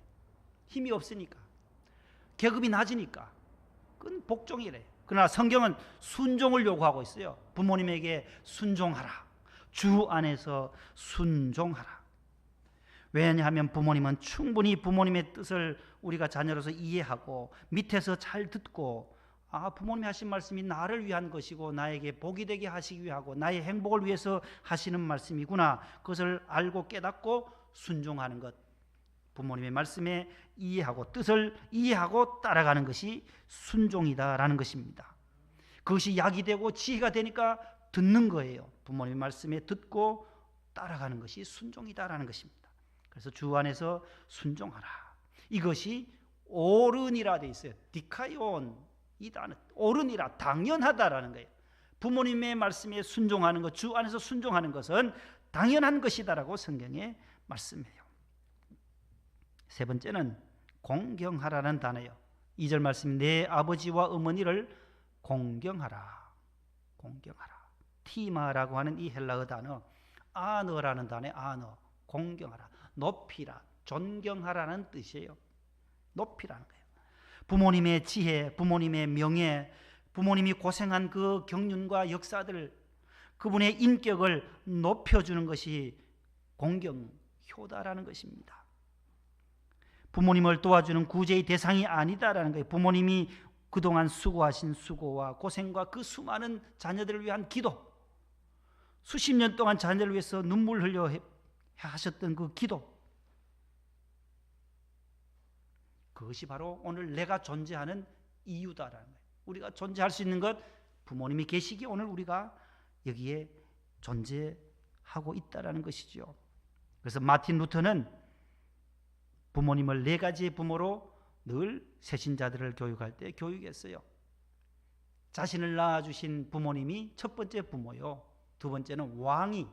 힘이 없으니까 계급이 낮으니까 그건 복종이래. 그러나 성경은 순종을 요구하고 있어요. 부모님에게 순종하라. 주 안에서 순종하라. 왜냐하면 부모님은 충분히 부모님의 뜻을 우리가 자녀로서 이해하고 밑에서 잘 듣고 부모님이 하신 말씀이 나를 위한 것이고 나에게 복이 되게 하시기 위하고 나의 행복을 위해서 하시는 말씀이구나. 그것을 알고 깨닫고 순종하는 것. 부모님의 말씀에 이해하고 뜻을 이해하고 따라가는 것이 순종이다라는 것입니다. 그것이 약이 되고 지혜가 되니까 듣는 거예요. 부모님의 말씀에 듣고 따라가는 것이 순종이다라는 것입니다. 그래서 주 안에서 순종하라. 이것이 옳으니라 돼 있어요. 디카이온 이 단어 옳으니라 당연하다라는 거예요. 부모님의 말씀에 순종하는 것, 주 안에서 순종하는 것은 당연한 것이다라고 성경에 말씀해요. 세 번째는 공경하라는 단어예요. 2절 말씀 내 아버지와 어머니를 공경하라. 공경하라. 티마라고 하는 이 헬라어 단어 아너라는 단어에 아너 공경하라. 높이라. 존경하라는 뜻이에요. 높이라는 거예요. 부모님의 지혜, 부모님의 명예, 부모님이 고생한 그 경륜과 역사들 그분의 인격을 높여주는 것이 공경, 효다라는 것입니다. 부모님을 도와주는 구제의 대상이 아니다라는 거예요. 부모님이 그동안 수고하신 수고와 고생과 그 수많은 자녀들을 위한 기도, 수십 년 동안 자녀를 위해서 눈물 흘려 하셨던 그 기도, 그것이 바로 오늘 내가 존재하는 이유다라는 거예요. 우리가 존재할 수 있는 것, 부모님이 계시기에 오늘 우리가 여기에 존재하고 있다라는 것이죠. 그래서 마틴 루터는 부모님을 네 가지의 부모로 늘 새신자들을 교육할 때 교육했어요. 자신을 낳아주신 부모님이 첫 번째 부모요. 두 번째는 왕이,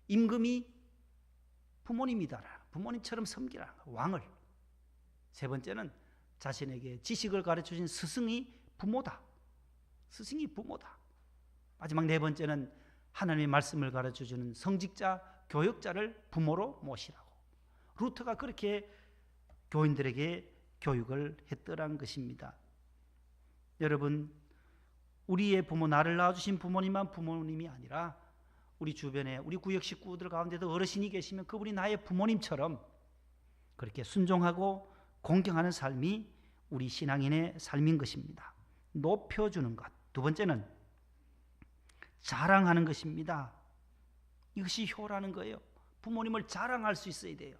임금이 부모님이다. 부모님처럼 섬기라. 왕을. 세 번째는 자신에게 지식을 가르쳐주신 스승이 부모다. 스승이 부모다. 마지막 네 번째는 하나님의 말씀을 가르쳐주는 성직자, 교역자를 부모로 모시라고. 루터가 그렇게 교인들에게 교육을 했더란 것입니다. 여러분, 우리의 부모, 나를 낳아주신 부모님만 부모님이 아니라 우리 주변에 우리 구역 식구들 가운데도 어르신이 계시면 그분이 나의 부모님처럼 그렇게 순종하고 공경하는 삶이 우리 신앙인의 삶인 것입니다. 높여주는 것. 두 번째는 자랑하는 것입니다. 이것이 효라는 거예요. 부모님을 자랑할 수 있어야 돼요.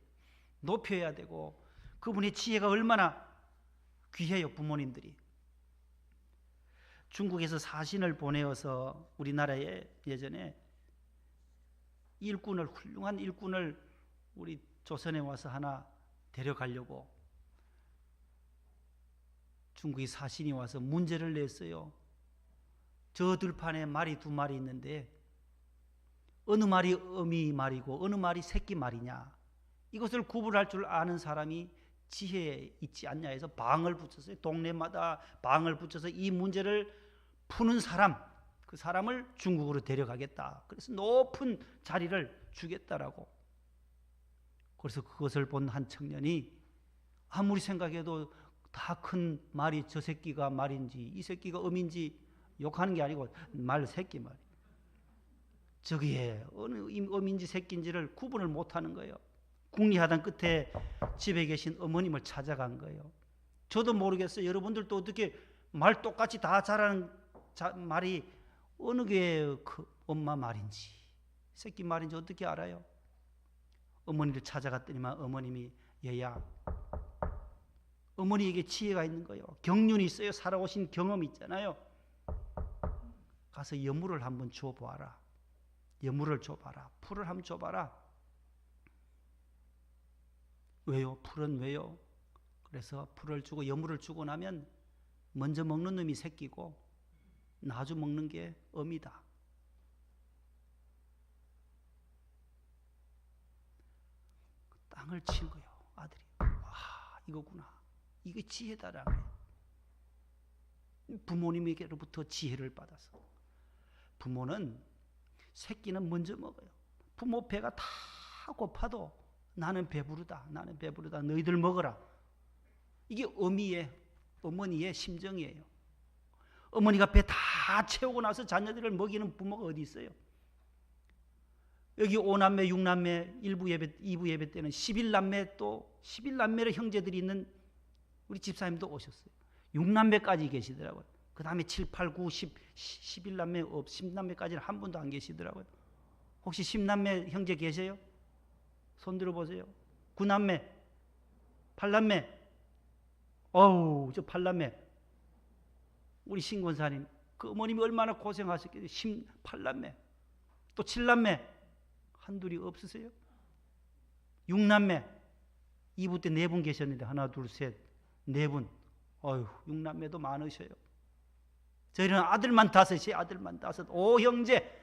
높여야 되고 그분의 지혜가 얼마나 귀해요. 부모님들이. 중국에서 사신을 보내어서 우리나라에 예전에 일꾼을, 훌륭한 일꾼을 우리 조선에 와서 하나 데려가려고 중국의 사신이 와서 문제를 냈어요. 저 들판에 말이 두 마리 있는데 어느 말이 어미 말이고 어느 말이 새끼 말이냐, 이것을 구분할 줄 아는 사람이 지혜에 있지 않냐 해서 방을 붙였어요. 동네마다 방을 붙여서 이 문제를 푸는 사람, 그 사람을 중국으로 데려가겠다. 그래서 높은 자리를 주겠다라고. 그래서 그것을 본 한 청년이 아무리 생각해도 다 큰 말이 저 새끼가 말인지 이 새끼가 어민지 욕하는 게 아니고 말 새끼 말. 저기에 어느 어민지 새끼인지를 구분을 못하는 거예요. 궁리하던 끝에 집에 계신 어머님을 찾아간 거예요. 저도 모르겠어요. 여러분들도 어떻게 말 똑같이 다 잘하는 말이 어느 게 그 엄마 말인지 새끼 말인지 어떻게 알아요? 어머니를 찾아갔더니만 어머님이, 얘야, 어머니에게 지혜가 있는 거예요. 경륜이 있어요. 살아오신 경험이 있잖아요. 가서 여물을 한번 줘봐라. 여물을 줘봐라. 풀을 한번 줘봐라. 왜요? 풀은 왜요? 그래서 풀을 주고 여물을 주고 나면 먼저 먹는 놈이 새끼고 나주 먹는 게 어미다. 땅을 친 거예요. 아들이. 와, 이거구나. 이게 지혜다라는 거예요. 부모님에게로부터 지혜를 받아서. 부모는 새끼는 먼저 먹어요. 부모 배가 다 고파도 나는 배부르다. 나는 배부르다. 너희들 먹어라. 이게 어머니의 심정이에요. 어머니가 배 다 채우고 나서 자녀들을 먹이는 부모가 어디 있어요? 여기 5남매, 6남매, 1부 예배, 2부 예배 때는 11남매 또 11남매의 형제들이 있는 우리 집사님도 오셨어요. 6남매까지 계시더라고요. 그 다음에 7, 8, 9, 10, 11남매, 10남매까지는 한 분도 안 계시더라고요. 혹시 10남매 형제 계세요? 손 들어보세요. 9남매, 8남매. 어우, 저 8남매. 우리 신권사님, 그 어머님이 얼마나 고생하셨겠어요. 8남매. 또 7남매. 한둘이 없으세요? 6남매. 2부 때 4분 계셨는데 하나, 둘, 셋, 4분. 어휴, 6남매도 많으셔요. 저희는 아들만 5이에요. 아들만 5. 오 형제.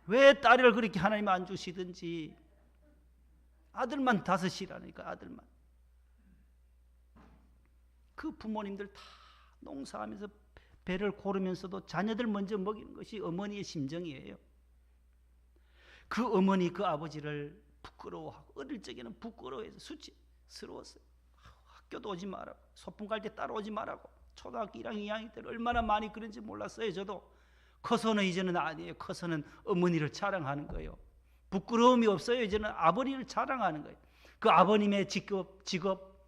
왜 딸을 그렇게 하나님 안 주시든지. 아들만 5이라니까, 아들만. 그 부모님들 다 농사하면서 배를 고르면서도 자녀들 먼저 먹이는 것이 어머니의 심정이에요. 그 어머니, 그 아버지를 부끄러워하고, 어릴 적에는 부끄러워해서 수치스러웠어요. 학교도 오지 말라고, 소풍 갈 때 따라오지 말라고. 초등학교 1학년, 2학년 때 얼마나 많이 그런지 몰랐어요. 저도. 커서는 이제는 아니에요. 커서는 어머니를 자랑하는 거예요. 부끄러움이 없어요. 이제는 아버지를 자랑하는 거예요. 그 아버님의 직업,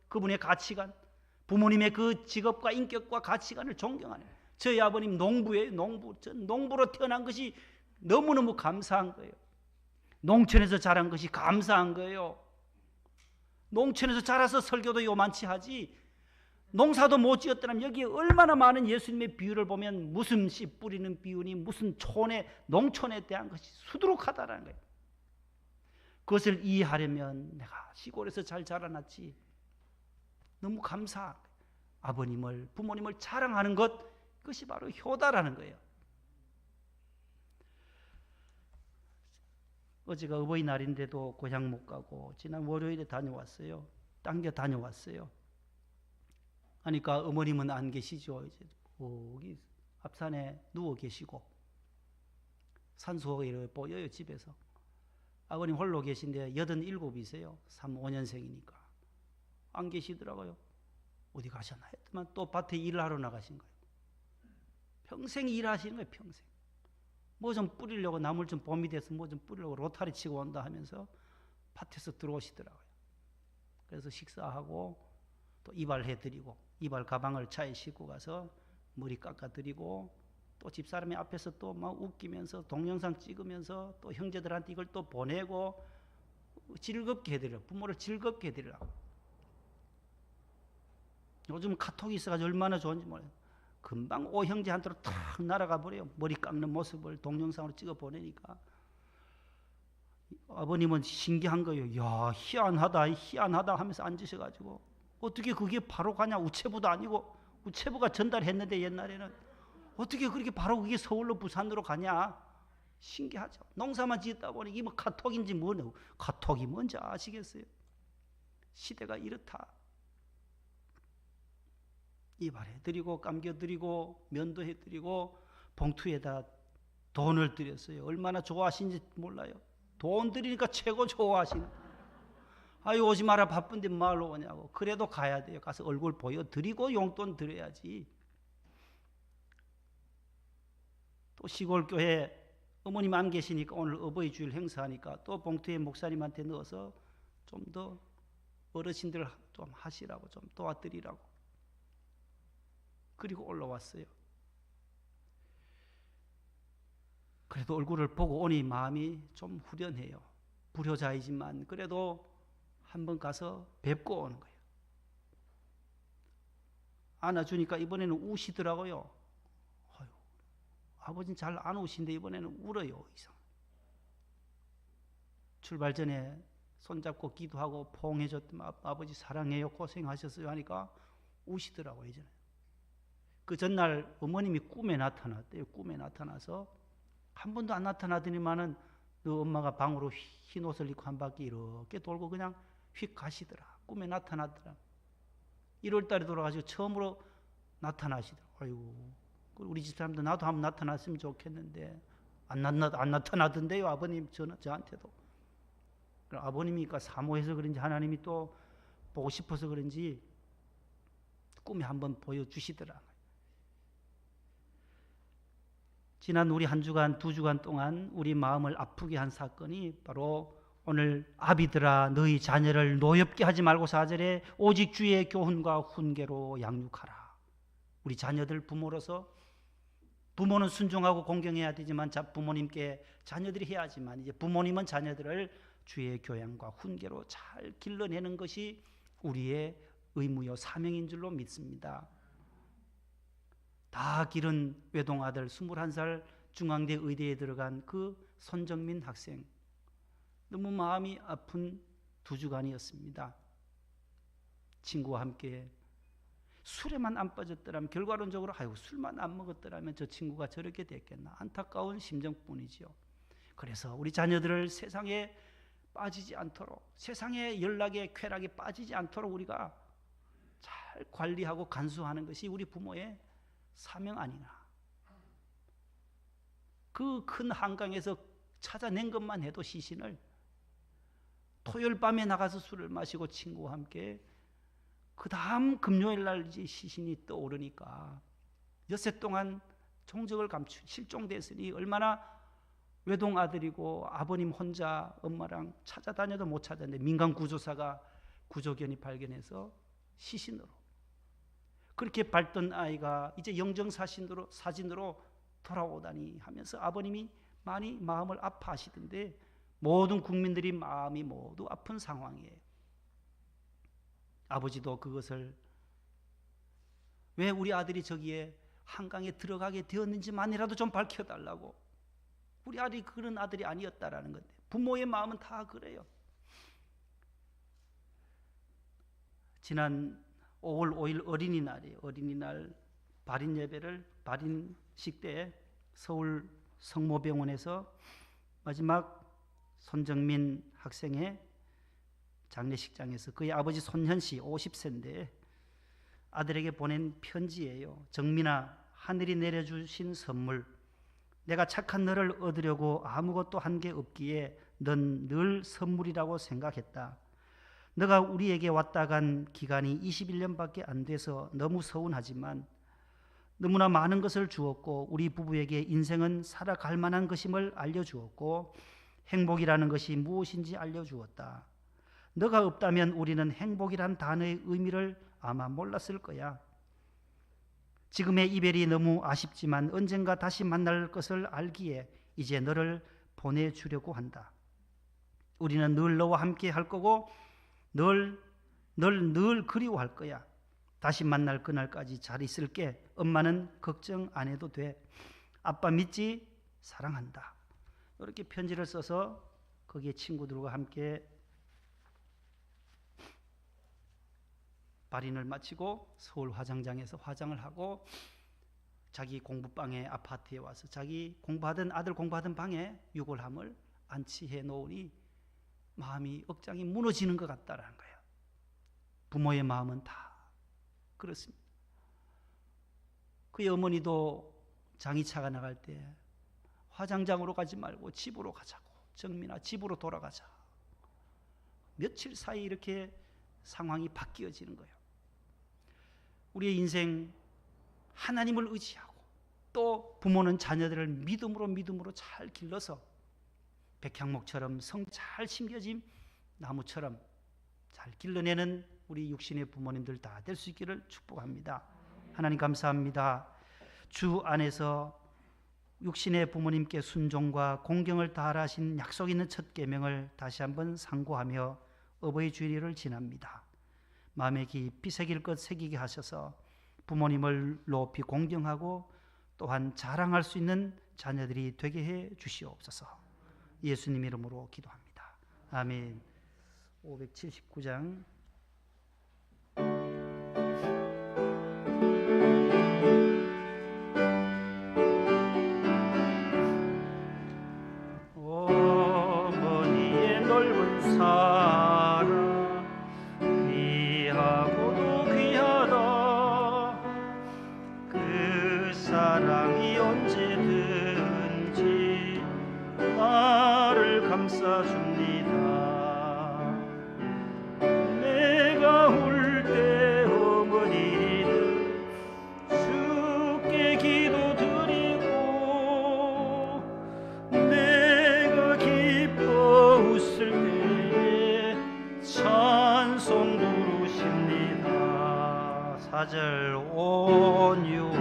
그분의 가치관, 부모님의 그 직업과 인격과 가치관을 존경하는 거예요. 저희 아버님 농부예요. 전 농부로 태어난 것이 너무너무 감사한 거예요. 농촌에서 자란 것이 감사한 거예요. 농촌에서 자라서 설교도 요만치 하지 농사도 못 지었더라면 여기에 얼마나 많은 예수님의 비유를 보면 무슨 씨 뿌리는 비유니 무슨 농촌에 대한 것이 수두룩하다라는 거예요. 그것을 이해하려면 내가 시골에서 잘 자라났지, 너무 감사. 아버님을, 부모님을 자랑하는 것, 그것이 바로 효다라는 거예요. 어제가 어버이날인데도 고향 못 가고 지난 월요일에 다녀왔어요. 당겨 다녀왔어요. 하니까 어머님은 안 계시죠. 이제 여기 앞산에 누워 계시고 산소가 이렇게 보여요, 집에서. 아버님 홀로 계신데 87이세요. 35년생이니까. 안 계시더라고요. 어디 가셨나 했더만 또 밭에 일을 하러 나가신 거예요. 평생 일하시는 거예요, 평생. 뭐 좀 뿌리려고, 나물 좀 봄이 돼서 뭐 좀 뿌리려고 로타리 치고 온다 하면서 밭에서 들어오시더라고요. 그래서 식사하고 또 이발해드리고, 이발 가방을 차에 싣고 가서 머리 깎아드리고, 또 집사람이 앞에서 또 막 웃기면서 동영상 찍으면서 또 형제들한테 이걸 또 보내고 즐겁게 해드려요. 부모를 즐겁게 해드리려고. 요즘 카톡이 있어가지고 얼마나 좋은지 몰라요. 금방 오형제한테로 탁 날아가 버려요. 머리 깎는 모습을 동영상으로 찍어 보내니까. 아버님은 신기한 거예요. 야, 희한하다 하면서 앉으셔가지고 어떻게 그게 바로 가냐. 우체부도 아니고, 우체부가 전달했는데 옛날에는 어떻게 그렇게 바로 그게 서울로 부산으로 가냐. 신기하죠. 농사만 짓다 보니 이게 뭐 카톡인지 뭐냐. 카톡이 뭔지 아시겠어요? 시대가 이렇다. 이발해드리고 감겨드리고 면도해드리고 봉투에다 돈을 드렸어요. 얼마나 좋아하시는지 몰라요. 돈 드리니까 최고 좋아하시는. 아유, 오지 마라, 바쁜데 말로 오냐고. 그래도 가야 돼요. 가서 얼굴 보여드리고 용돈 드려야지. 또 시골교회 어머님 안 계시니까 오늘 어버이 주일 행사하니까 또 봉투에 목사님한테 넣어서 좀 더 어르신들 좀 하시라고, 좀 도와드리라고. 그리고 올라왔어요. 그래도 얼굴을 보고 오니 마음이 좀 후련해요. 불효자이지만 그래도 한번 가서 뵙고 오는 거예요. 안아주니까 이번에는 우시더라고요. 아유, 아버지는 잘 안 우신데 이번에는 울어요. 이상. 출발 전에 손잡고 기도하고 포옹해줬더니 아버지 사랑해요, 고생하셨어요 하니까 우시더라고요. 이제는. 그 전날 어머님이 꿈에 나타났대요. 꿈에 나타나서 한 번도 안 나타나더니만은 너 엄마가 방으로 흰 옷을 입고 한 바퀴 이렇게 돌고 그냥 휙 가시더라. 꿈에 나타났더라. 1월 달에 돌아가지고 처음으로 나타나시더라. 아이고, 우리 집 사람도 나도 한번 나타났으면 좋겠는데 안 나타나던데요. 아버님 저한테도. 아버님이니까 사모해서 그런지 하나님이 또 보고 싶어서 그런지 꿈에 한번 보여주시더라. 지난 우리 한 주간, 2주간 동안 우리 마음을 아프게 한 사건이 바로 오늘 아비들아 너희 자녀를 노엽게 하지 말고 4절에 오직 주의 교훈과 훈계로 양육하라. 우리 자녀들 부모로서 부모는 순종하고 공경해야 되지만 부모님께 자녀들이 해야지만 이제 부모님은 자녀들을 주의 교양과 훈계로 잘 길러내는 것이 우리의 의무요 사명인 줄로 믿습니다. 다 기른 외동아들 21살 중앙대 의대에 들어간 그 손정민 학생, 너무 마음이 아픈 2주간이었습니다. 친구와 함께 술에만 안 빠졌더라면, 결과론적으로 아이고 술만 안 먹었더라면 저 친구가 저렇게 됐겠나, 안타까운 심정뿐이지요. 그래서 우리 자녀들을 세상에 빠지지 않도록, 세상의 연락에 쾌락에 빠지지 않도록 우리가 잘 관리하고 간수하는 것이 우리 부모의 사명 아니나. 그 큰 한강에서 찾아낸 것만 해도 시신을, 토요일 밤에 나가서 술을 마시고 친구와 함께 그 다음 금요일 날 이제 시신이 떠오르니까 엿새 동안 종적을 감춘 실종됐으니 얼마나 외동 아들이고 아버님 혼자 엄마랑 찾아다녀도 못 찾았는데 민간 구조사가 구조견이 발견해서 시신으로 그렇게 밟던 아이가 이제 영정사진으로 돌아오다니 하면서 아버님이 많이 마음을 아파하시던데 모든 국민들이 마음이 모두 아픈 상황이에요. 아버지도 그것을 왜 우리 아들이 저기에 한강에 들어가게 되었는지만이라도 좀 밝혀달라고. 우리 아들이 그런 아들이 아니었다라는 건데 부모의 마음은 다 그래요. 지난 5월 5일 어린이날이에요. 어린이날 발인 예배를 발인식 때 서울 성모병원에서 마지막 손정민 학생의 장례식장에서 그의 아버지 손현 씨 50세인데 아들에게 보낸 편지예요. 정민아, 하늘이 내려주신 선물, 내가 착한 너를 얻으려고 아무것도 한 게 없기에 넌 늘 선물이라고 생각했다. 너가 우리에게 왔다 간 기간이 21년밖에 안 돼서 너무 서운하지만 너무나 많은 것을 주었고 우리 부부에게 인생은 살아갈 만한 것임을 알려주었고 행복이라는 것이 무엇인지 알려주었다. 너가 없다면 우리는 행복이란 단어의 의미를 아마 몰랐을 거야. 지금의 이별이 너무 아쉽지만 언젠가 다시 만날 것을 알기에 이제 너를 보내주려고 한다. 우리는 늘 너와 함께 할 거고 널 늘 그리워할 거야. 다시 만날 그날까지 잘 있을게. 엄마는 걱정 안 해도 돼. 아빠 믿지? 사랑한다. 이렇게 편지를 써서 거기에 친구들과 함께 발인을 마치고 서울 화장장에서 화장을 하고 자기 공부방에 아파트에 와서 자기 공부하던 아들 공부하던 방에 유골함을 안치해 놓으니 마음이 억장이 무너지는 것 같다라는 거예요. 부모의 마음은 다 그렇습니다. 그의 어머니도 장이차가 나갈 때 화장장으로 가지 말고 집으로 가자고. 정민아, 집으로 돌아가자. 며칠 사이 이렇게 상황이 바뀌어지는 거예요. 우리의 인생 하나님을 의지하고 또 부모는 자녀들을 믿음으로 잘 길러서 백향목처럼 성 잘 심겨진 나무처럼 잘 길러내는 우리 육신의 부모님들 다 될 수 있기를 축복합니다. 하나님 감사합니다. 주 안에서 육신의 부모님께 순종과 공경을 다하라 하신 약속 있는 첫 계명을 다시 한번 상고하며 어버이 주일을 지납니다. 마음에 깊이 새길 것 새기게 하셔서 부모님을 높이 공경하고 또한 자랑할 수 있는 자녀들이 되게 해 주시옵소서. 예수님 이름으로 기도합니다. 아멘. 579장 어머니의 넓은 사랑 귀하고도 귀하다. 그 사랑이 언제든지 나를 감싸줍니다. 내가 울 때 어머니는 주께 기도드리고 내가 기뻐 웃을 때에 찬송 부르십니다. 4절 온유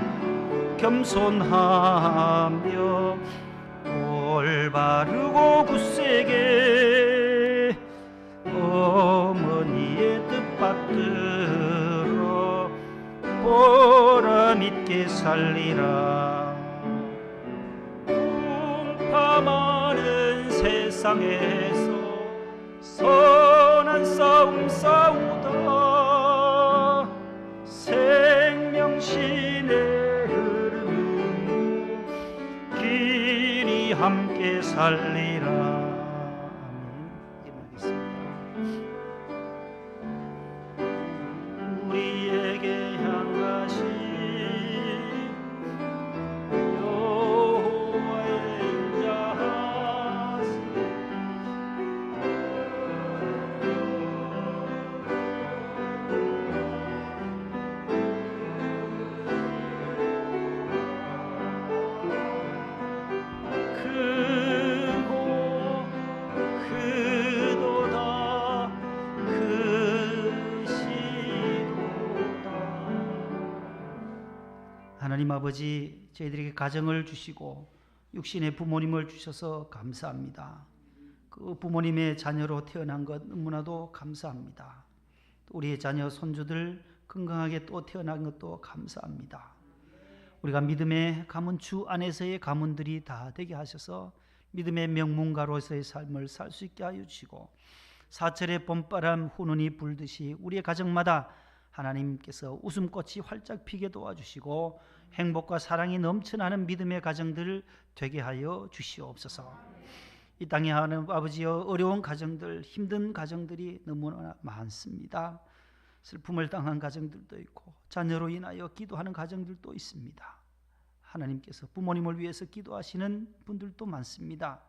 겸손하며 올바르고 굳세게 어머니의 뜻 받들어 보람있게 살리라. 풍파 많은 세상에서 선한 싸움 싸우다 생명신의 흐르는 길이 함께 살리라. 아멘. 일어나겠습니다. 우리에게 향하신 여호와의 인자하심 크고 크도다 크시도다. 하나님 아버지, 저희들에게 가정을 주시고 육신의 부모님을 주셔서 감사합니다. 그 부모님의 자녀로 태어난 것 너무나도 감사합니다. 또 우리의 자녀 손주들 건강하게 또 태어난 것도 감사합니다. 우리가 믿음의 가문, 주 안에서의 가문들이 다 되게 하셔서 믿음의 명문가로서의 삶을 살 수 있게 하여 주시고 사철의 봄바람 훈훈이 불듯이 우리의 가정마다 하나님께서 웃음꽃이 활짝 피게 도와주시고 행복과 사랑이 넘쳐나는 믿음의 가정들 되게 하여 주시옵소서. 이 땅에 하나님 아버지여, 어려운 가정들, 힘든 가정들이 너무나 많습니다. 슬픔을 당한 가정들도 있고 자녀로 인하여 기도하는 가정들도 있습니다. 하나님께서 부모님을 위해서 기도하시는 분들도 많습니다.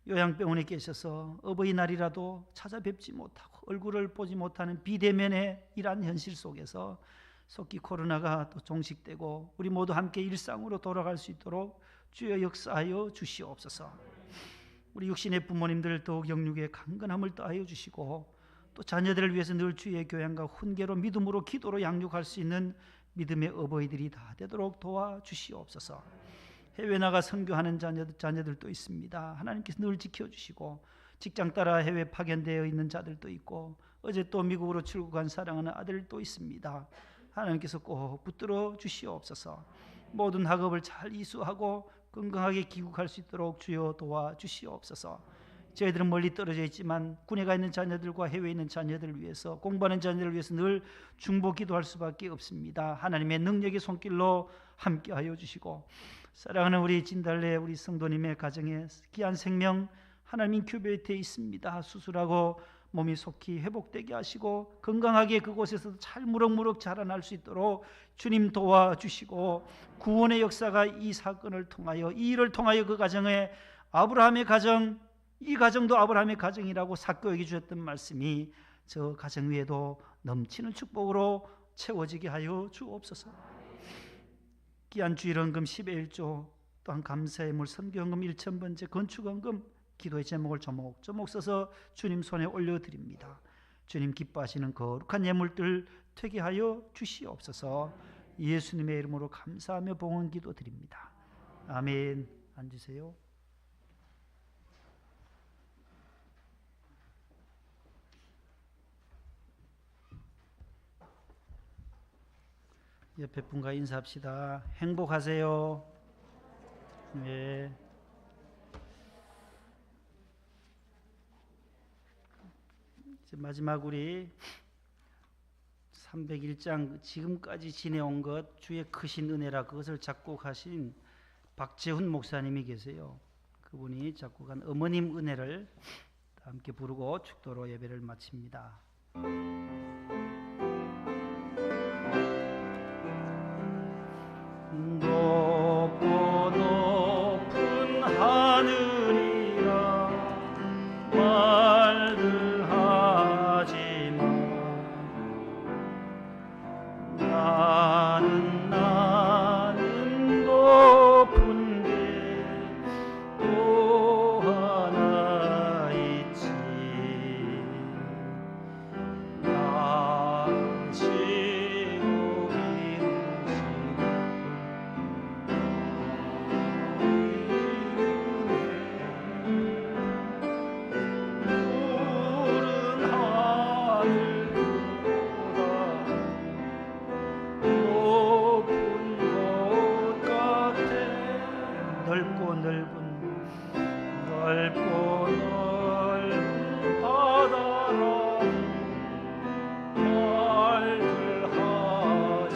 요양병원에 계셔서 어버이날이라도 찾아뵙지 못하고 얼굴을 보지 못하는 비대면의 이러한 현실 속에서 속기 코로나가 또 종식되고 우리 모두 함께 일상으로 돌아갈 수 있도록 주여 역사하여 주시옵소서. 우리 육신의 부모님들 더욱 영육에 강건함을 더하여 주시고 또 자녀들을 위해서 늘 주의 교양과 훈계로 믿음으로 기도로 양육할 수 있는 믿음의 어버이들이 다 되도록 도와주시옵소서. 해외 나가 선교하는 자녀들도 있습니다. 하나님께서 늘 지켜주시고 직장 따라 해외 파견되어 있는 자들도 있고 어제 또 미국으로 출국한 사랑하는 아들도 있습니다. 하나님께서 꼭 붙들어 주시옵소서. 모든 학업을 잘 이수하고 건강하게 귀국할 수 있도록 주여 도와주시옵소서. 저희들은 멀리 떨어져 있지만 군에 가 있는 자녀들과 해외에 있는 자녀들을 위해서, 공부하는 자녀들을 위해서 늘 중보 기도할 수밖에 없습니다. 하나님의 능력의 손길로 함께하여 주시고 사랑하는 우리 진달래 우리 성도님의 가정에 귀한 생명 하나님 인큐베이터에 있습니다. 수술하고 몸이 속히 회복되게 하시고 건강하게 그곳에서도 잘 무럭무럭 자라날 수 있도록 주님 도와주시고 구원의 역사가 이 사건을 통하여, 이 일을 통하여 그 가정에 아브라함의 가정, 이 가정도 아브라함의 가정이라고 삭고 여겨주셨던 말씀이 저 가정 위에도 넘치는 축복으로 채워지게 하여 주옵소서. 귀한 주일헌금 10의 1조, 또한 감사의 물 선교헌금 1,000번째, 건축헌금, 기도의 제목을 조목조목 써서 주님 손에 올려드립니다. 주님 기뻐하시는 거룩한 예물들 되게 하여 주시옵소서. 예수님의 이름으로 감사하며 봉헌 기도 드립니다. 아멘. 앉으세요. 옆에 분과 인사합시다. 행복하세요. 네. 이제 마지막 우리 301장 지금까지 지내온 것 주의 크신 은혜라, 그것을 작곡하신 박재훈 목사님이 계세요. 그분이 작곡한 어머님 은혜를 함께 부르고 축도로 예배를 마칩니다. 높고 높은 하늘이라 말들 하지마. 나는 높은 게 또 하나 있지. 낳으시고 넓고 넓은 바다라 말들 하지.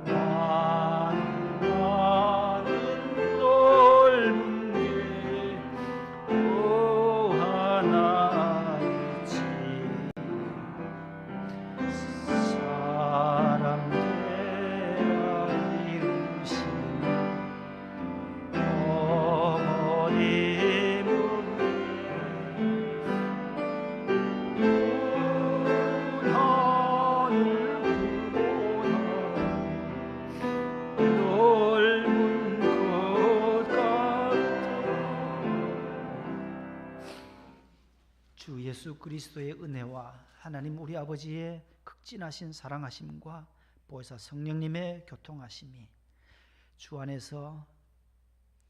나는 넓은 게 또 하나 있지. 사람 되라 이루신 어머님은 하늘 넓은 것 같아. 주 예수 그리스도의 은혜와 하나님 우리 아버지의 극진하신 사랑하심과 보혜사 성령님의 교통하심이 주 안에서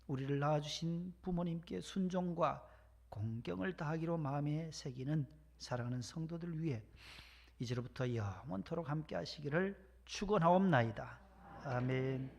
우리를 낳아주신 부모님께 순종과 공경을 다하기로 마음에 새기는 사랑하는 성도들 위해 이제로부터 영원토록 함께 하시기를 축원하옵나이다. 아멘.